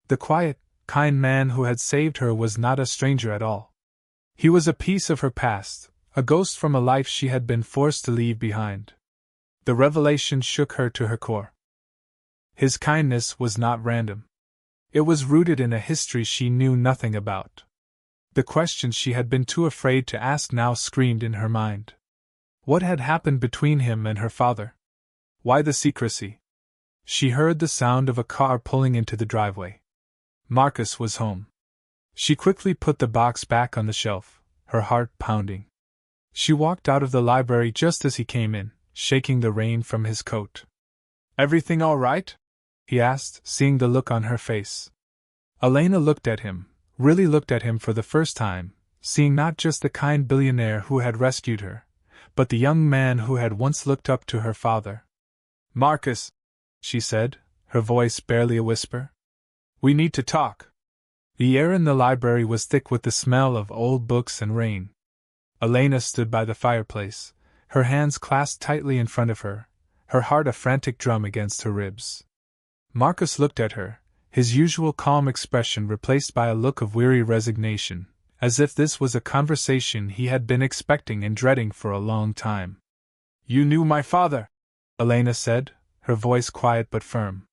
The quiet, kind man who had saved her was not a stranger at all. He was a piece of her past, a ghost from a life she had been forced to leave behind. The revelation shook her to her core. His kindness was not random. It was rooted in a history she knew nothing about. The questions she had been too afraid to ask now screamed in her mind. What had happened between him and her father? Why the secrecy? She heard the sound of a car pulling into the driveway. Marcus was home. She quickly put the box back on the shelf, her heart pounding. She walked out of the library just as he came in, shaking the rain from his coat. "Everything all right?" he asked, seeing the look on her face. Elena looked at him, really looked at him for the first time, seeing not just the kind billionaire who had rescued her, but the young man who had once looked up to her father. "Marcus," she said, her voice barely a whisper. "We need to talk." The air in the library was thick with the smell of old books and rain. Elena stood by the fireplace, her hands clasped tightly in front of her, her heart a frantic drum against her ribs. Marcus looked at her, his usual calm expression replaced by a look of weary resignation, as if this was a conversation he had been expecting and dreading for a long time. "You knew my father," Elena said, her voice quiet but firm.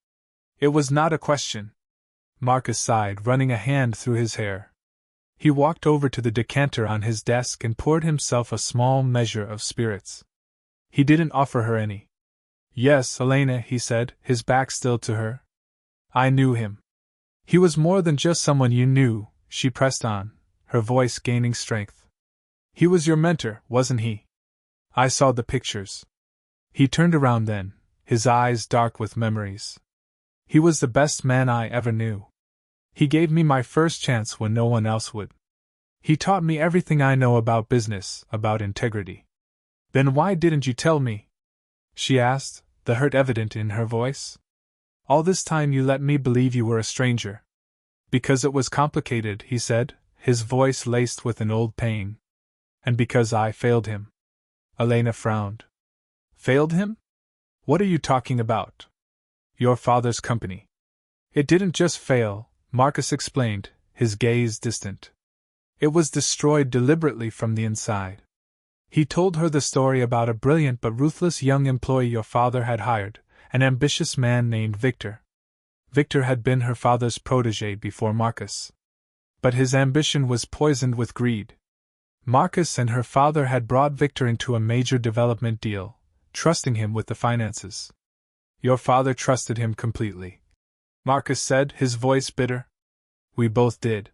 "It was not a question." Marcus sighed, running a hand through his hair. He walked over to the decanter on his desk and poured himself a small measure of spirits. He didn't offer her any. "Yes, Elena," he said, his back still to her. "I knew him. He was more than just someone you knew," she pressed on, her voice gaining strength. "He was your mentor, wasn't he? I saw the pictures." He turned around then, his eyes dark with memories. "He was the best man I ever knew. He gave me my first chance when no one else would. He taught me everything I know about business, about integrity. Then why didn't you tell me? She asked, the hurt evident in her voice. All this time you let me believe you were a stranger. Because it was complicated, he said, his voice laced with an old pain. And because I failed him. Elena frowned. Failed him? What are you talking about? Your father's company. It didn't just fail, Marcus explained, his gaze distant. It was destroyed deliberately from the inside. He told her the story about a brilliant but ruthless young employee your father had hired, an ambitious man named Victor. Victor had been her father's protégé before Marcus. But his ambition was poisoned with greed. Marcus and her father had brought Victor into a major development deal, trusting him with the finances. Your father trusted him completely, Marcus said, his voice bitter. We both did.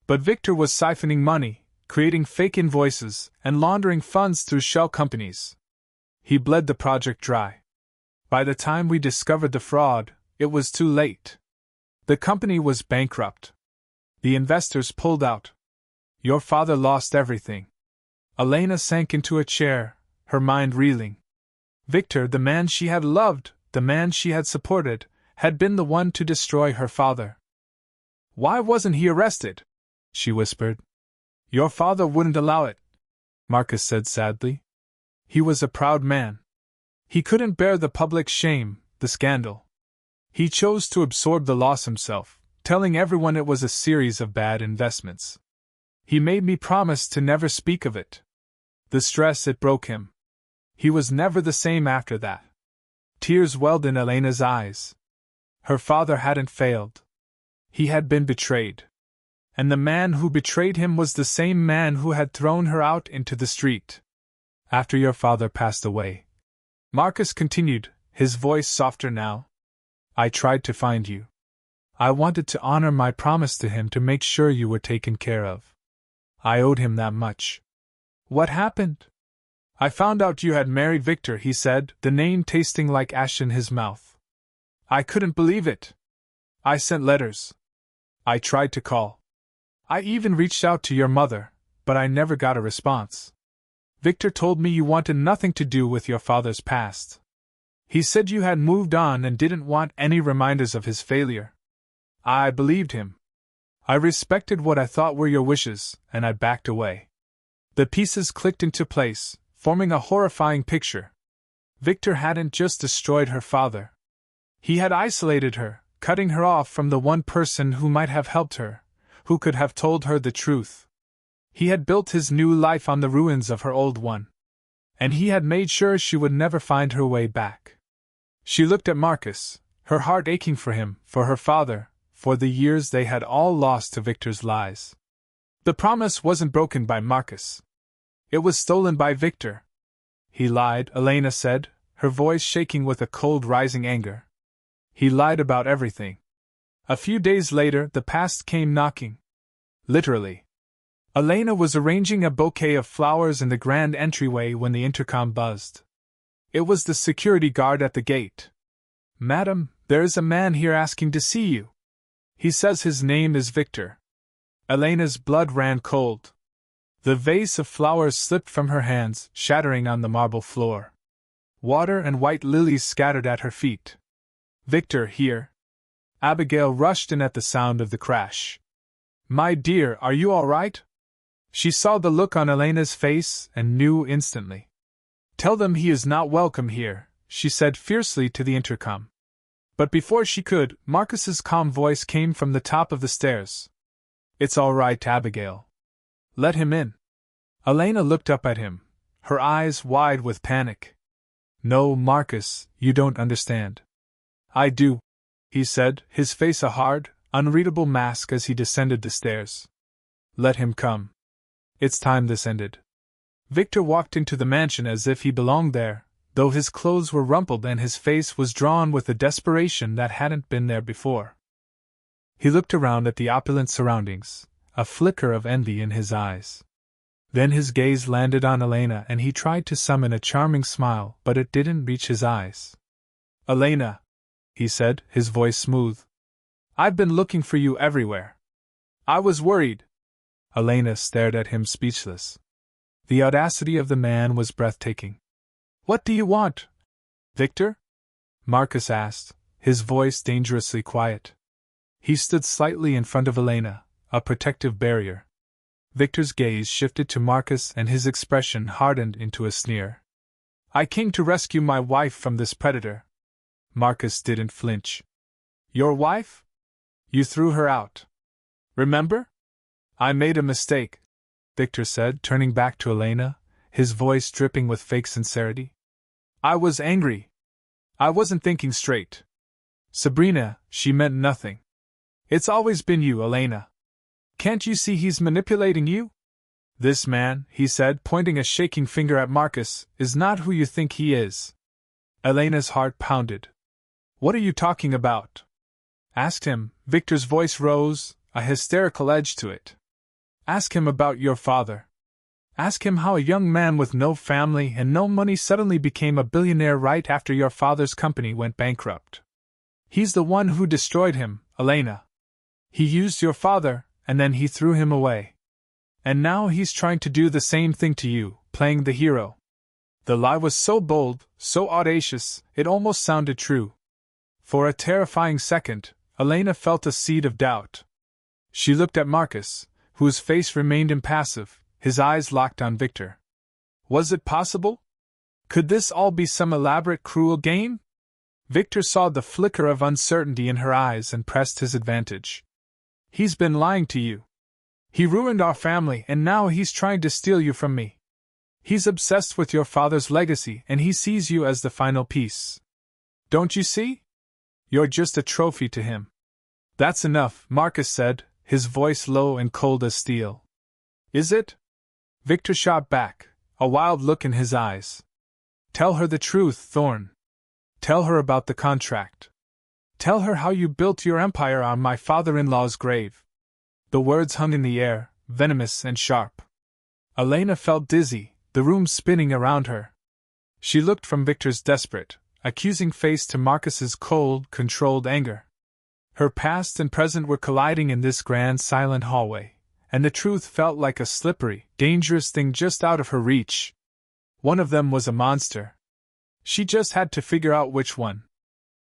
But Victor was siphoning money, creating fake invoices, and laundering funds through shell companies. He bled the project dry. By the time we discovered the fraud, it was too late. The company was bankrupt. The investors pulled out. Your father lost everything. Elena sank into a chair, her mind reeling. Victor, the man she had loved, the man she had supported, had been the one to destroy her father. Why wasn't he arrested? She whispered. Your father wouldn't allow it, Marcus said sadly. He was a proud man. He couldn't bear the public shame, the scandal. He chose to absorb the loss himself, telling everyone it was a series of bad investments. He made me promise to never speak of it. The stress, it broke him. He was never the same after that. Tears welled in Elena's eyes. Her father hadn't failed. He had been betrayed. And the man who betrayed him was the same man who had thrown her out into the street. After your father passed away, Marcus continued, his voice softer now, I tried to find you. I wanted to honor my promise to him to make sure you were taken care of. I owed him that much. What happened? I found out you had married Victor, he said, the name tasting like ash in his mouth. I couldn't believe it. I sent letters. I tried to call. I even reached out to your mother, but I never got a response. Victor told me you wanted nothing to do with your father's past. He said you had moved on and didn't want any reminders of his failure. I believed him. I respected what I thought were your wishes, and I backed away. The pieces clicked into place, forming a horrifying picture. Victor hadn't just destroyed her father. He had isolated her, cutting her off from the one person who might have helped her, who could have told her the truth. He had built his new life on the ruins of her old one. And he had made sure she would never find her way back. She looked at Marcus, her heart aching for him, for her father, for the years they had all lost to Victor's lies. The promise wasn't broken by Marcus. It was stolen by Victor. He lied, Elena said, her voice shaking with a cold rising anger. He lied about everything. A few days later, the past came knocking. Literally. Elena was arranging a bouquet of flowers in the grand entryway when the intercom buzzed. It was the security guard at the gate. Madam, there is a man here asking to see you. He says his name is Victor. Elena's blood ran cold. The vase of flowers slipped from her hands, shattering on the marble floor. Water and white lilies scattered at her feet. Victor, here. Abigail rushed in at the sound of the crash. My dear, are you all right? She saw the look on Elena's face and knew instantly. Tell them he is not welcome here, she said fiercely to the intercom. But before she could, Marcus's calm voice came from the top of the stairs. It's all right, Abigail. Let him in. Elena looked up at him, her eyes wide with panic. No, Marcus, you don't understand. I do, he said, his face a hard, unreadable mask as he descended the stairs. Let him come. It's time this ended. Victor walked into the mansion as if he belonged there, though his clothes were rumpled and his face was drawn with a desperation that hadn't been there before. He looked around at the opulent surroundings, a flicker of envy in his eyes. Then his gaze landed on Elena and he tried to summon a charming smile, but it didn't reach his eyes. Elena, he said, his voice smooth. I've been looking for you everywhere. I was worried. Elena stared at him speechless. The audacity of the man was breathtaking. What do you want, Victor? Marcus asked, his voice dangerously quiet. He stood slightly in front of Elena, a protective barrier. Victor's gaze shifted to Marcus and his expression hardened into a sneer. I came to rescue my wife from this predator. Marcus didn't flinch. Your wife? You threw her out. Remember? I made a mistake, Victor said, turning back to Elena, his voice dripping with fake sincerity. I was angry. I wasn't thinking straight. Sabrina, she meant nothing. It's always been you, Elena. Can't you see he's manipulating you? This man, he said, pointing a shaking finger at Marcus, is not who you think he is. Elena's heart pounded. What are you talking about? Asked him. Victor's voice rose, a hysterical edge to it. Ask him about your father. Ask him how a young man with no family and no money suddenly became a billionaire right after your father's company went bankrupt. He's the one who destroyed him, Elena. He used your father, and then he threw him away. And now he's trying to do the same thing to you, playing the hero. The lie was so bold, so audacious, it almost sounded true. For a terrifying second, Elena felt a seed of doubt. She looked at Marcus, whose face remained impassive, his eyes locked on Victor. Was it possible? Could this all be some elaborate cruel game? Victor saw the flicker of uncertainty in her eyes and pressed his advantage. He's been lying to you. He ruined our family and now he's trying to steal you from me. He's obsessed with your father's legacy and he sees you as the final piece. Don't you see? You're just a trophy to him. That's enough, Marcus said, his voice low and cold as steel. Is it? Victor shot back, a wild look in his eyes. Tell her the truth, Thorne. Tell her about the contract. Tell her how you built your empire on my father-in-law's grave. The words hung in the air, venomous and sharp. Elena felt dizzy, the room spinning around her. She looked from Victor's desperate, accusing face to Marcus's cold, controlled anger. Her past and present were colliding in this grand, silent hallway, and the truth felt like a slippery, dangerous thing just out of her reach. One of them was a monster. She just had to figure out which one.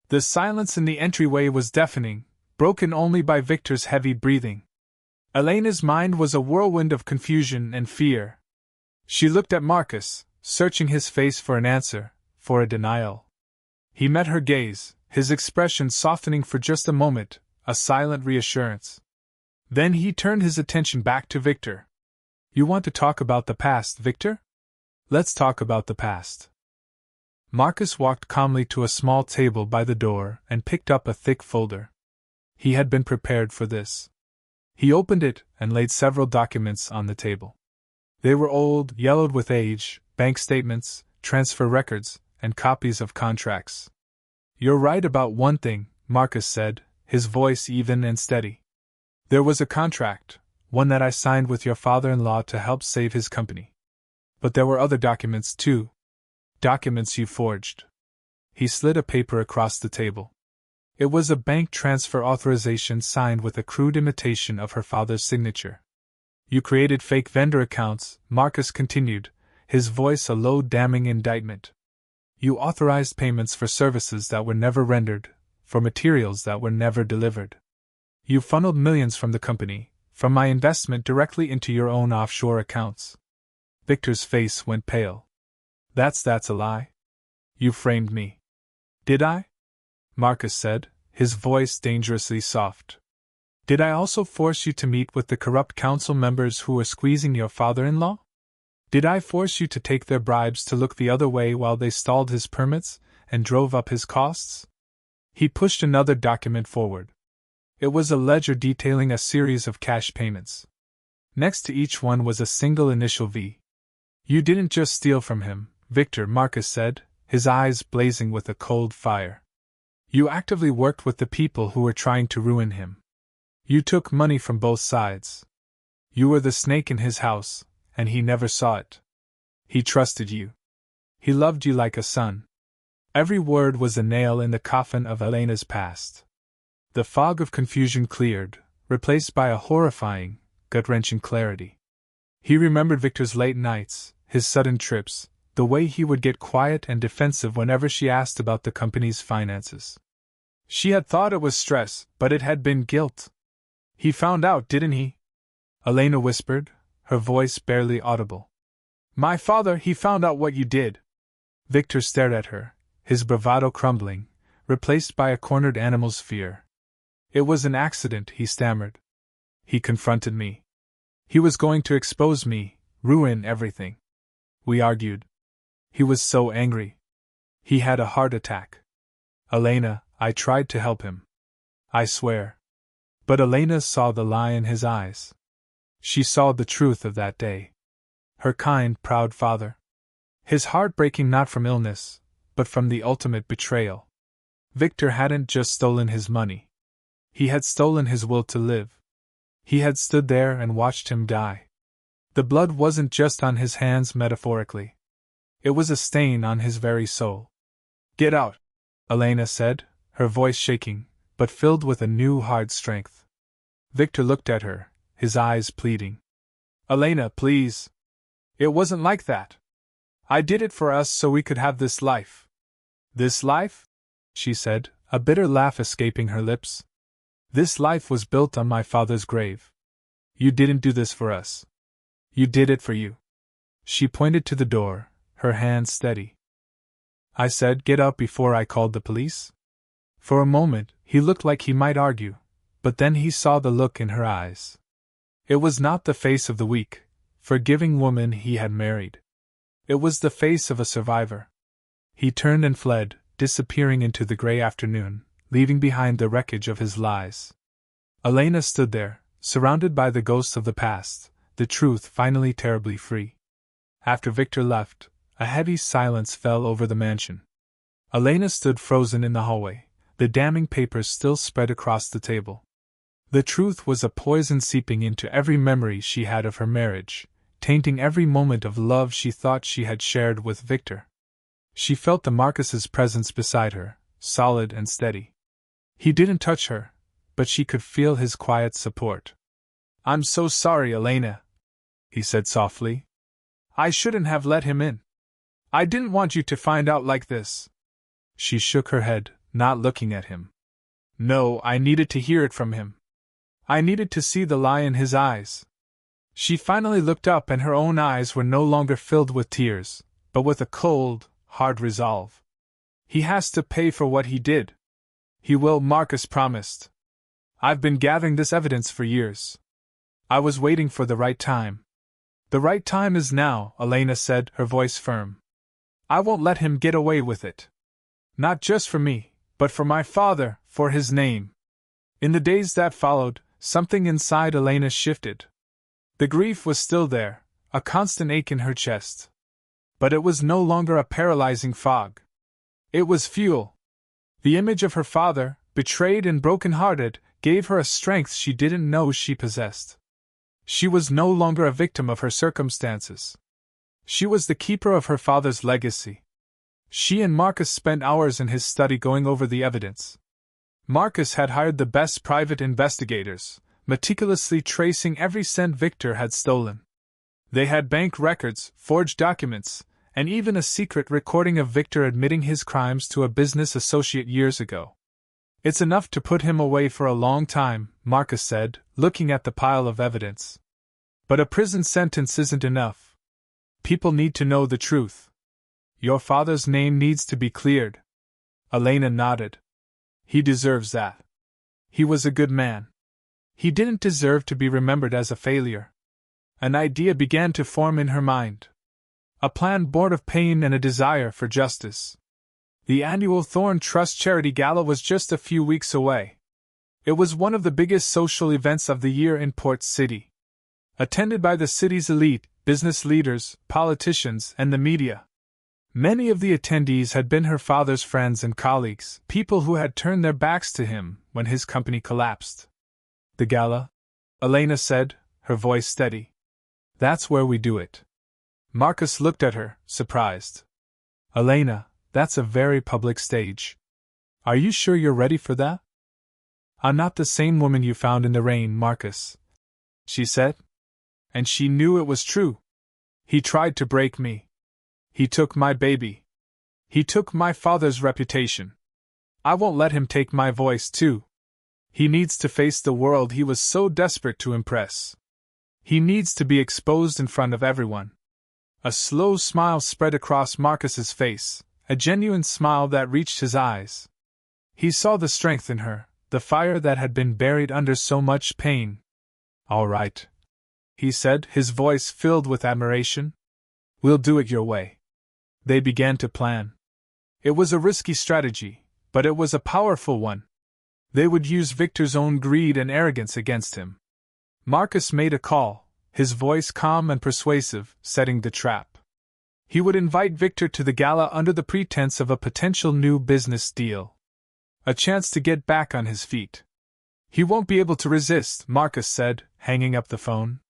The silence in the entryway was deafening, broken only by Victor's heavy breathing. Elena's mind was a whirlwind of confusion and fear. She looked at Marcus, searching his face for an answer, for a denial. He met her gaze, his expression softening for just a moment, a silent reassurance. Then he turned his attention back to Victor. You want to talk about the past, Victor? Let's talk about the past. Marcus walked calmly to a small table by the door and picked up a thick folder. He had been prepared for this. He opened it and laid several documents on the table. They were old, yellowed with age, bank statements, transfer records, and copies of contracts. You're right about one thing, Marcus said, his voice even and steady. There was a contract, one that I signed with your father-in-law to help save his company. But there were other documents too. Documents you forged. He slid a paper across the table. It was a bank transfer authorization signed with a crude imitation of her father's signature. You created fake vendor accounts, Marcus continued, his voice a low damning indictment. You authorized payments for services that were never rendered, for materials that were never delivered. You funneled millions from the company, from my investment directly into your own offshore accounts. Victor's face went pale. That's a lie. You framed me. Did I? Marcus said, his voice dangerously soft. Did I also force you to meet with the corrupt council members who were squeezing your father-in-law? Did I force you to take their bribes to look the other way while they stalled his permits and drove up his costs? He pushed another document forward. It was a ledger detailing a series of cash payments. Next to each one was a single initial V. You didn't just steal from him, Victor, Marcus said, his eyes blazing with a cold fire. You actively worked with the people who were trying to ruin him. You took money from both sides. You were the snake in his house, and he never saw it. He trusted you. He loved you like a son. Every word was a nail in the coffin of Elena's past. The fog of confusion cleared, replaced by a horrifying, gut-wrenching clarity. He remembered Victor's late nights, his sudden trips, the way he would get quiet and defensive whenever she asked about the company's finances. She had thought it was stress, but it had been guilt. He found out, didn't he? Elena whispered, her voice barely audible. My father, he found out what you did. Victor stared at her, his bravado crumbling, replaced by a cornered animal's fear. It was an accident, he stammered. He confronted me. He was going to expose me, ruin everything. We argued. He was so angry. He had a heart attack. Elena, I tried to help him. I swear. But Elena saw the lie in his eyes. She saw the truth of that day. Her kind, proud father. His heart breaking not from illness, but from the ultimate betrayal. Victor hadn't just stolen his money. He had stolen his will to live. He had stood there and watched him die. The blood wasn't just on his hands metaphorically. It was a stain on his very soul. Get out, Elena said, her voice shaking, but filled with a new hard strength. Victor looked at her, his eyes pleading. Elena, please. It wasn't like that. I did it for us so we could have this life. This life? She said, a bitter laugh escaping her lips. This life was built on my father's grave. You didn't do this for us. You did it for you. She pointed to the door, her hand steady. I said, get up before I called the police? For a moment, he looked like he might argue, but then he saw the look in her eyes. It was not the face of the weak, forgiving woman he had married. It was the face of a survivor. He turned and fled, disappearing into the gray afternoon, leaving behind the wreckage of his lies. Elena stood there, surrounded by the ghosts of the past, the truth finally terribly free. After Victor left, a heavy silence fell over the mansion. Elena stood frozen in the hallway, the damning papers still spread across the table. The truth was a poison seeping into every memory she had of her marriage, tainting every moment of love she thought she had shared with Victor. She felt the Marcus's presence beside her, solid and steady. He didn't touch her, but she could feel his quiet support. I'm so sorry, Elena, he said softly. I shouldn't have let him in. I didn't want you to find out like this. She shook her head, not looking at him. No, I needed to hear it from him. I needed to see the lie in his eyes. She finally looked up and her own eyes were no longer filled with tears, but with a cold, hard resolve. He has to pay for what he did. He will, Marcus promised. I've been gathering this evidence for years. I was waiting for the right time. The right time is now, Elena said, her voice firm. I won't let him get away with it. Not just for me, but for my father, for his name. In the days that followed, something inside Elena shifted. The grief was still there, a constant ache in her chest. But it was no longer a paralyzing fog. It was fuel. The image of her father, betrayed and broken-hearted, gave her a strength she didn't know she possessed. She was no longer a victim of her circumstances. She was the keeper of her father's legacy. She and Marcus spent hours in his study going over the evidence. Marcus had hired the best private investigators, meticulously tracing every cent Victor had stolen. They had bank records, forged documents, and even a secret recording of Victor admitting his crimes to a business associate years ago. It's enough to put him away for a long time, Marcus said, looking at the pile of evidence. But a prison sentence isn't enough. People need to know the truth. Your father's name needs to be cleared. Elena nodded. He deserves that. He was a good man. He didn't deserve to be remembered as a failure. An idea began to form in her mind. A plan born of pain and a desire for justice. The annual Thorne Trust Charity Gala was just a few weeks away. It was one of the biggest social events of the year in Port City. Attended by the city's elite, business leaders, politicians, and the media. Many of the attendees had been her father's friends and colleagues, people who had turned their backs to him when his company collapsed. The gala? Elena said, her voice steady. That's where we do it. Marcus looked at her, surprised. Elena, that's a very public stage. Are you sure you're ready for that? I'm not the same woman you found in the rain, Marcus, she said, and she knew it was true. He tried to break me. He took my baby. He took my father's reputation. I won't let him take my voice, too. He needs to face the world he was so desperate to impress. He needs to be exposed in front of everyone. A slow smile spread across Marcus's face, a genuine smile that reached his eyes. He saw the strength in her, the fire that had been buried under so much pain. "All right," he said, his voice filled with admiration. "We'll do it your way." They began to plan. It was a risky strategy, but it was a powerful one. They would use Victor's own greed and arrogance against him. Marcus made a call, his voice calm and persuasive, setting the trap. He would invite Victor to the gala under the pretense of a potential new business deal. A chance to get back on his feet. "He won't be able to resist," Marcus said, hanging up the phone.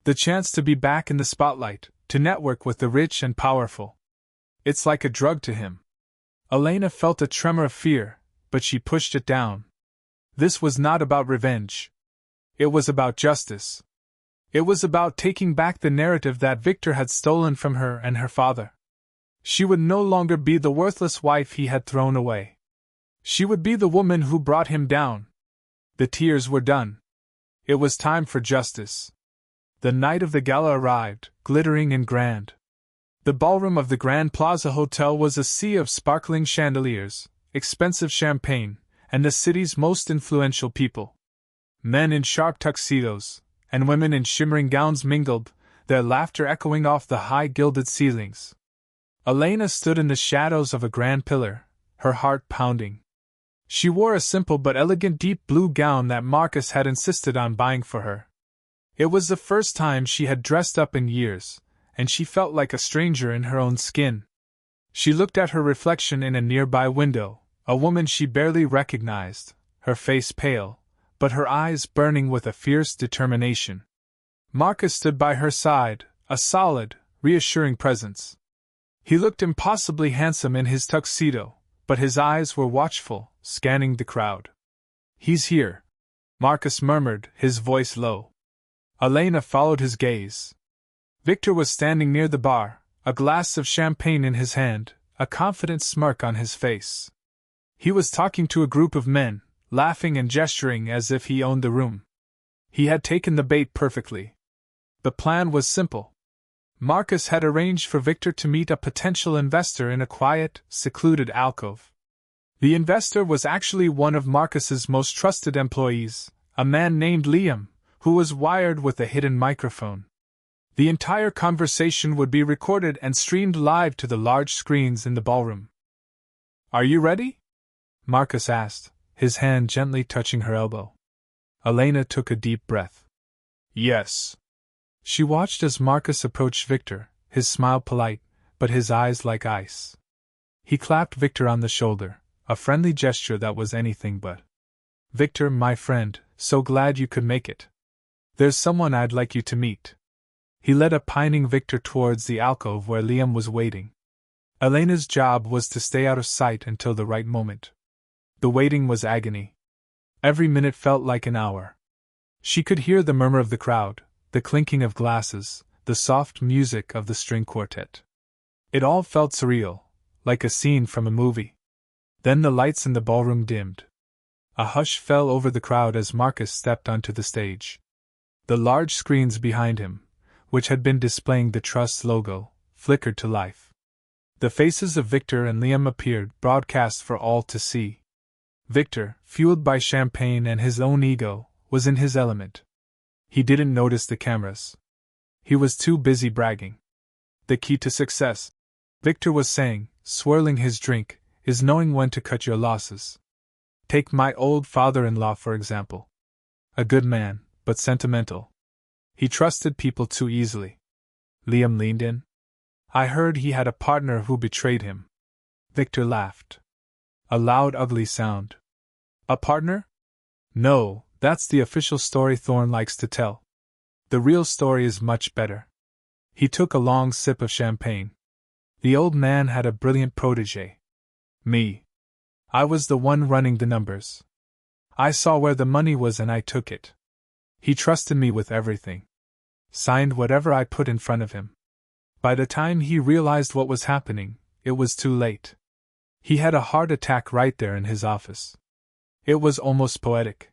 "The chance to be back in the spotlight, to network with the rich and powerful. It's like a drug to him." Elena felt a tremor of fear, but she pushed it down. This was not about revenge. It was about justice. It was about taking back the narrative that Victor had stolen from her and her father. She would no longer be the worthless wife he had thrown away. She would be the woman who brought him down. The tears were done. It was time for justice. The night of the gala arrived, glittering and grand. The ballroom of the Grand Plaza Hotel was a sea of sparkling chandeliers, expensive champagne, and the city's most influential people. Men in sharp tuxedos, and women in shimmering gowns mingled, their laughter echoing off the high gilded ceilings. Elena stood in the shadows of a grand pillar, her heart pounding. She wore a simple but elegant deep blue gown that Marcus had insisted on buying for her. It was the first time she had dressed up in years, and she felt like a stranger in her own skin. She looked at her reflection in a nearby window, a woman she barely recognized, her face pale, but her eyes burning with a fierce determination. Marcus stood by her side, a solid, reassuring presence. He looked impossibly handsome in his tuxedo, but his eyes were watchful, scanning the crowd. "He's here," Marcus murmured, his voice low. Elena followed his gaze. Victor was standing near the bar, a glass of champagne in his hand, a confident smirk on his face. He was talking to a group of men, laughing and gesturing as if he owned the room. He had taken the bait perfectly. The plan was simple. Marcus had arranged for Victor to meet a potential investor in a quiet, secluded alcove. The investor was actually one of Marcus's most trusted employees, a man named Liam, who was wired with a hidden microphone. The entire conversation would be recorded and streamed live to the large screens in the ballroom. "Are you ready?" Marcus asked, his hand gently touching her elbow. Elena took a deep breath. "Yes." She watched as Marcus approached Victor, his smile polite, but his eyes like ice. He clapped Victor on the shoulder, a friendly gesture that was anything but. "Victor, my friend, so glad you could make it. There's someone I'd like you to meet." He led a pining Victor towards the alcove where Liam was waiting. Elena's job was to stay out of sight until the right moment. The waiting was agony. Every minute felt like an hour. She could hear the murmur of the crowd, the clinking of glasses, the soft music of the string quartet. It all felt surreal, like a scene from a movie. Then the lights in the ballroom dimmed. A hush fell over the crowd as Marcus stepped onto the stage. The large screens behind him, which had been displaying the Trust logo, flickered to life. The faces of Victor and Liam appeared, broadcast for all to see. Victor, fueled by champagne and his own ego, was in his element. He didn't notice the cameras. He was too busy bragging. "The key to success," Victor was saying, swirling his drink, "is knowing when to cut your losses. Take my old father-in-law for example. A good man, but sentimental. He trusted people too easily." Liam leaned in. "I heard he had a partner who betrayed him." Victor laughed. A loud, ugly sound. "A partner? No, that's the official story Thorne likes to tell. The real story is much better." He took a long sip of champagne. "The old man had a brilliant protege. Me. I was the one running the numbers. I saw where the money was and I took it. He trusted me with everything. signed whatever I put in front of him. By the time he realized what was happening, it was too late. He had a heart attack right there in his office. It was almost poetic.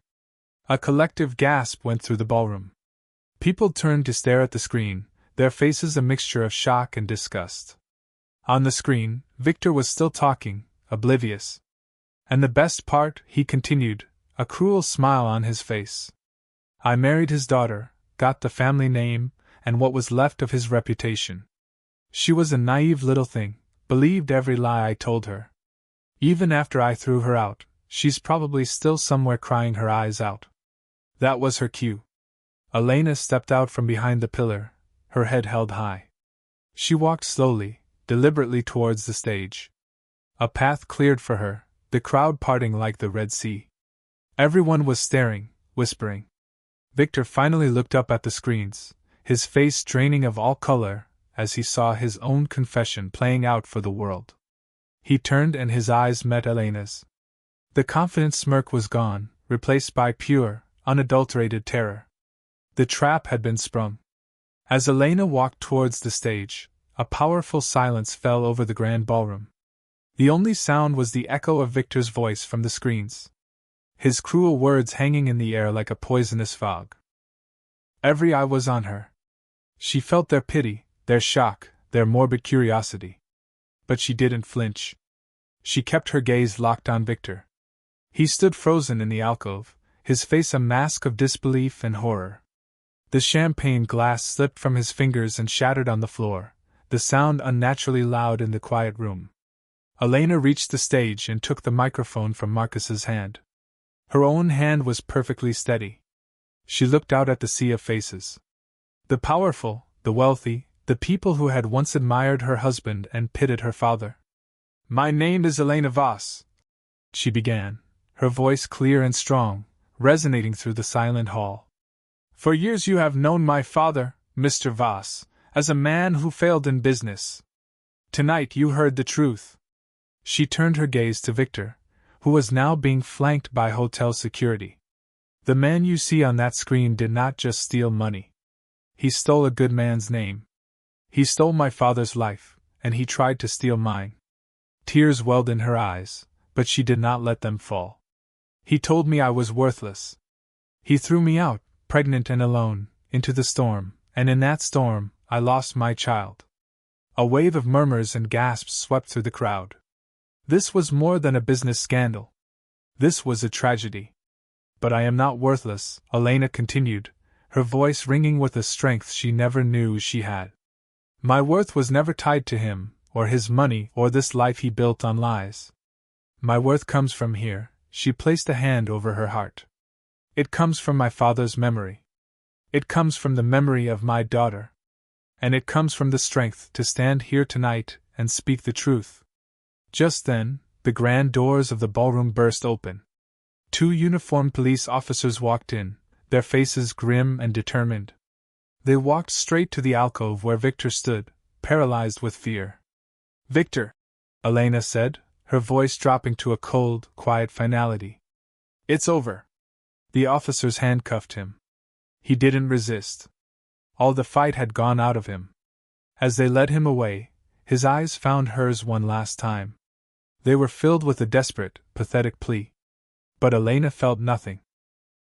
A collective gasp went through the ballroom. People turned to stare at the screen, their faces a mixture of shock and disgust. On the screen, Victor was still talking, oblivious. And the best part, he continued, a cruel smile on his face. I married his daughter, got the family name, and what was left of his reputation. She was a naive little thing, believed every lie I told her. Even after I threw her out, she's probably still somewhere crying her eyes out. That was her cue. Elena stepped out from behind the pillar, her head held high. She walked slowly, deliberately towards the stage. A path cleared for her, the crowd parting like the Red Sea. Everyone was staring, whispering. Victor finally looked up at the screens, his face draining of all color, as he saw his own confession playing out for the world. He turned and his eyes met Elena's. The confident smirk was gone, replaced by pure, unadulterated terror. The trap had been sprung. As Elena walked towards the stage, a powerful silence fell over the grand ballroom. The only sound was the echo of Victor's voice from the screens, his cruel words hanging in the air like a poisonous fog. Every eye was on her. She felt their pity, their shock, their morbid curiosity. But she didn't flinch. She kept her gaze locked on Victor. He stood frozen in the alcove, his face a mask of disbelief and horror. The champagne glass slipped from his fingers and shattered on the floor, the sound unnaturally loud in the quiet room. Elena reached the stage and took the microphone from Marcus's hand. Her own hand was perfectly steady. She looked out at the sea of faces. The powerful, the wealthy, the people who had once admired her husband and pitied her father. My name is Elena Voss, she began, her voice clear and strong, resonating through the silent hall. For years you have known my father, Mr. Voss, as a man who failed in business. Tonight you heard the truth. She turned her gaze to Victor, who was now being flanked by hotel security. The man you see on that screen did not just steal money. He stole a good man's name. He stole my father's life, and he tried to steal mine. Tears welled in her eyes, but she did not let them fall. He told me I was worthless. He threw me out, pregnant and alone, into the storm, and in that storm, I lost my child. A wave of murmurs and gasps swept through the crowd. This was more than a business scandal. This was a tragedy. But I am not worthless, Elena continued, her voice ringing with a strength she never knew she had. My worth was never tied to him, or his money, or this life he built on lies. My worth comes from here, she placed a hand over her heart. It comes from my father's memory. It comes from the memory of my daughter. And it comes from the strength to stand here tonight and speak the truth. Just then, the grand doors of the ballroom burst open. 2 uniformed police officers walked in, their faces grim and determined. They walked straight to the alcove where Victor stood, paralyzed with fear. Victor, Elena said, her voice dropping to a cold, quiet finality. It's over. The officers handcuffed him. He didn't resist. All the fight had gone out of him. As they led him away, his eyes found hers one last time. They were filled with a desperate, pathetic plea. But Elena felt nothing.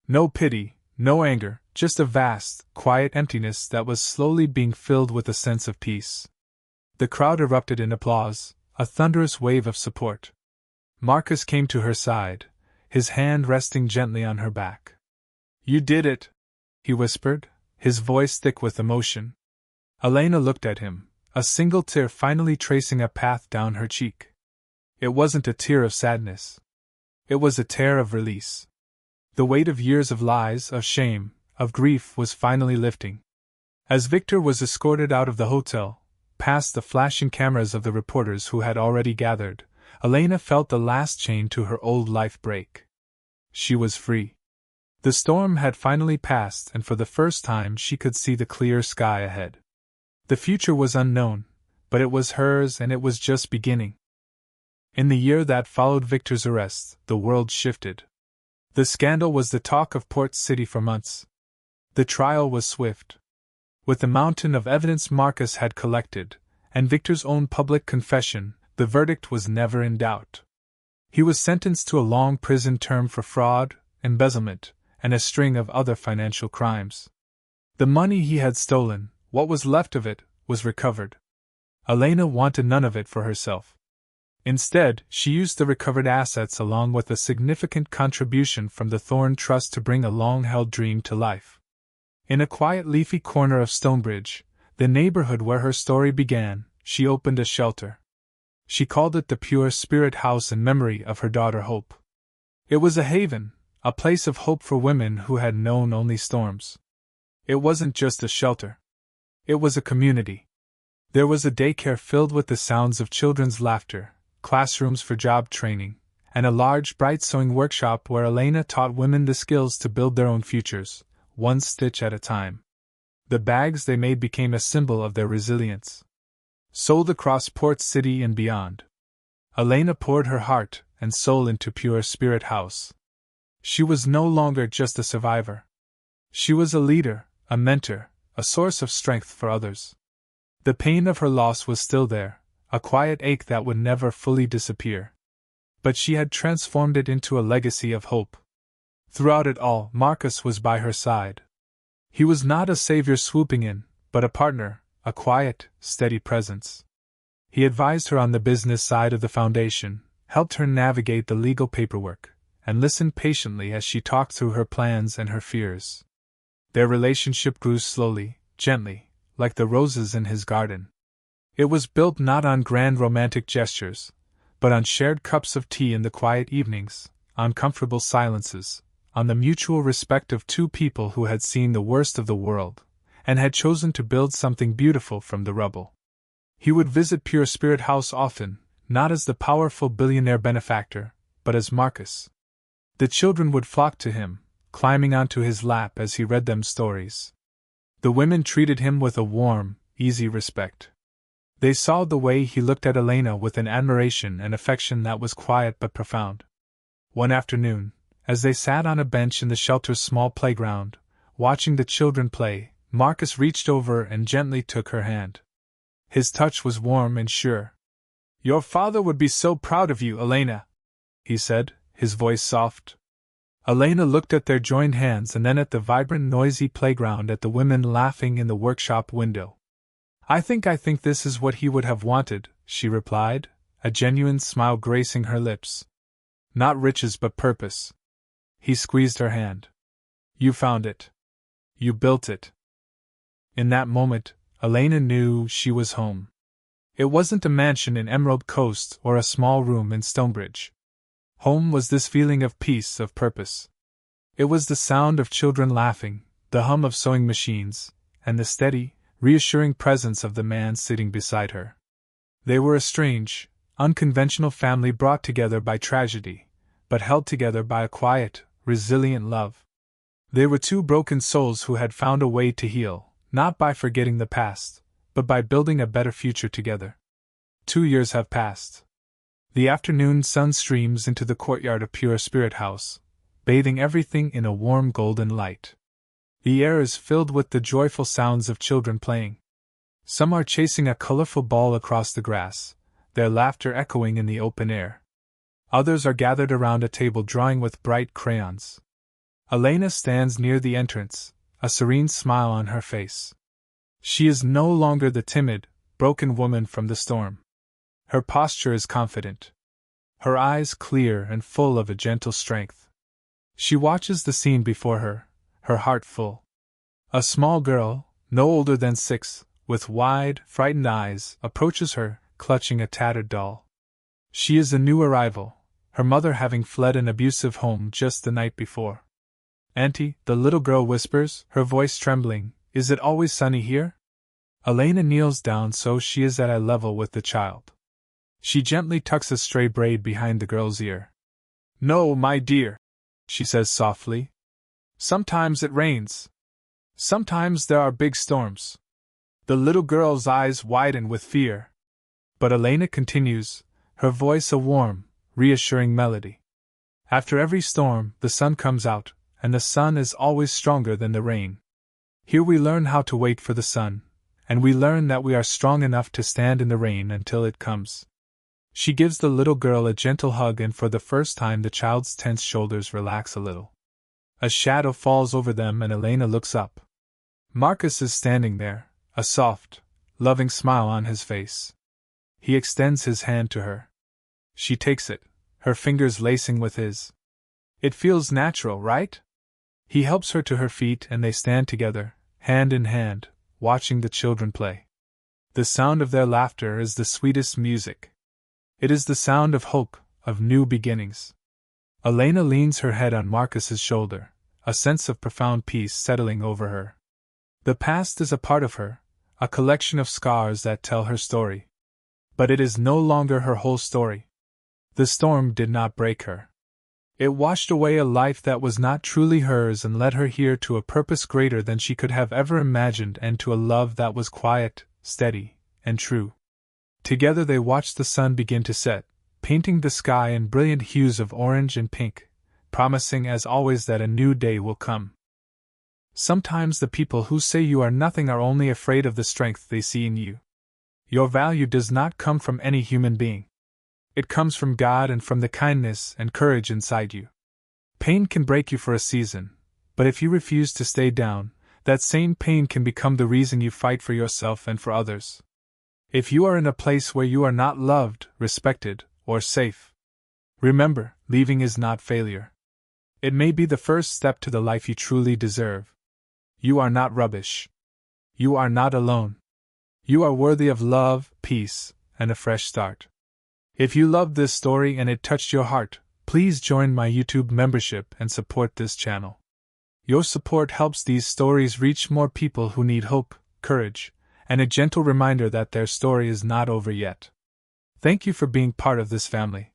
No pity, no anger, just a vast, quiet emptiness that was slowly being filled with a sense of peace. The crowd erupted in applause, a thunderous wave of support. Marcus came to her side, his hand resting gently on her back. You did it, he whispered, his voice thick with emotion. Elena looked at him, a single tear finally tracing a path down her cheek. It wasn't a tear of sadness. It was a tear of release. The weight of years of lies, of shame, of grief was finally lifting. As Victor was escorted out of the hotel, past the flashing cameras of the reporters who had already gathered, Elena felt the last chain to her old life break. She was free. The storm had finally passed, and for the first time she could see the clear sky ahead. The future was unknown, but it was hers, and it was just beginning. In the year that followed Victor's arrest, the world shifted. The scandal was the talk of Port City for months. The trial was swift. With the mountain of evidence Marcus had collected, and Victor's own public confession, the verdict was never in doubt. He was sentenced to a long prison term for fraud, embezzlement, and a string of other financial crimes. The money he had stolen, what was left of it, was recovered. Elena wanted none of it for herself. Instead, she used the recovered assets along with a significant contribution from the Thorne Trust to bring a long-held dream to life. In a quiet leafy corner of Stonebridge, the neighborhood where her story began, she opened a shelter. She called it the Pure Spirit House in memory of her daughter Hope. It was a haven, a place of hope for women who had known only storms. It wasn't just a shelter. It was a community. There was a daycare filled with the sounds of children's laughter, classrooms for job training, and a large, bright sewing workshop where Elena taught women the skills to build their own futures, one stitch at a time. The bags they made became a symbol of their resilience. Sold across Port City and beyond. Elena poured her heart and soul into Pure Spirit House. She was no longer just a survivor. She was a leader, a mentor, a source of strength for others. The pain of her loss was still there, a quiet ache that would never fully disappear. But she had transformed it into a legacy of hope. Throughout it all, Marcus was by her side. He was not a savior swooping in, but a partner, a quiet, steady presence. He advised her on the business side of the foundation, helped her navigate the legal paperwork, and listened patiently as she talked through her plans and her fears. Their relationship grew slowly, gently, like the roses in his garden. It was built not on grand romantic gestures, but on shared cups of tea in the quiet evenings, on comfortable silences, on the mutual respect of two people who had seen the worst of the world, and had chosen to build something beautiful from the rubble. He would visit Pure Spirit House often, not as the powerful billionaire benefactor, but as Marcus. The children would flock to him, climbing onto his lap as he read them stories. The women treated him with a warm, easy respect. They saw the way he looked at Elena with an admiration and affection that was quiet but profound. One afternoon, as they sat on a bench in the shelter's small playground, watching the children play, Marcus reached over and gently took her hand. His touch was warm and sure. "Your father would be so proud of you, Elena," he said, his voice soft. Elena looked at their joined hands and then at the vibrant, noisy playground, at the women laughing in the workshop window. I think this is what he would have wanted," she replied, a genuine smile gracing her lips. "Not riches but purpose." He squeezed her hand. "You found it. You built it." In that moment, Elena knew she was home. It wasn't a mansion in Emerald Coast or a small room in Stonebridge. Home was this feeling of peace, of purpose. It was the sound of children laughing, the hum of sewing machines, and the steady, reassuring presence of the man sitting beside her. They were a strange, unconventional family brought together by tragedy, but held together by a quiet, resilient love. They were two broken souls who had found a way to heal, not by forgetting the past, but by building a better future together. 2 years have passed. The afternoon sun streams into the courtyard of Pure Spirit House, bathing everything in a warm golden light. The air is filled with the joyful sounds of children playing. Some are chasing a colorful ball across the grass, their laughter echoing in the open air. Others are gathered around a table drawing with bright crayons. Elena stands near the entrance, a serene smile on her face. She is no longer the timid, broken woman from the storm. Her posture is confident. Her eyes clear and full of a gentle strength. She watches the scene before her, her heart full. A small girl, no older than 6, with wide, frightened eyes, approaches her, clutching a tattered doll. She is a new arrival, her mother having fled an abusive home just the night before. "Auntie," the little girl whispers, her voice trembling, "is it always sunny here?" Elena kneels down so she is at eye level with the child. She gently tucks a stray braid behind the girl's ear. "No, my dear," she says softly. "Sometimes it rains. Sometimes there are big storms." The little girl's eyes widen with fear. But Elena continues, her voice a warm, reassuring melody. "After every storm, the sun comes out, and the sun is always stronger than the rain. Here we learn how to wait for the sun, and we learn that we are strong enough to stand in the rain until it comes. She gives the little girl a gentle hug, and for the first time the child's tense shoulders relax a little. A shadow falls over them and Elena looks up. Marcus is standing there, a soft, loving smile on his face. He extends his hand to her. She takes it, her fingers lacing with his. It feels natural, right? He helps her to her feet and they stand together, hand in hand, watching the children play. The sound of their laughter is the sweetest music. It is the sound of hope, of new beginnings. Elena leans her head on Marcus's shoulder, a sense of profound peace settling over her. The past is a part of her, a collection of scars that tell her story. But it is no longer her whole story. The storm did not break her. It washed away a life that was not truly hers and led her here to a purpose greater than she could have ever imagined and to a love that was quiet, steady, and true. Together they watched the sun begin to set, painting the sky in brilliant hues of orange and pink, promising as always that a new day will come. Sometimes the people who say you are nothing are only afraid of the strength they see in you. Your value does not come from any human being. It comes from God and from the kindness and courage inside you. Pain can break you for a season, but if you refuse to stay down, that same pain can become the reason you fight for yourself and for others. If you are in a place where you are not loved, respected, or safe, remember, leaving is not failure. It may be the first step to the life you truly deserve. You are not rubbish. You are not alone. You are worthy of love, peace, and a fresh start. If you loved this story and it touched your heart, please join my YouTube membership and support this channel. Your support helps these stories reach more people who need hope, courage, and a gentle reminder that their story is not over yet. Thank you for being part of this family.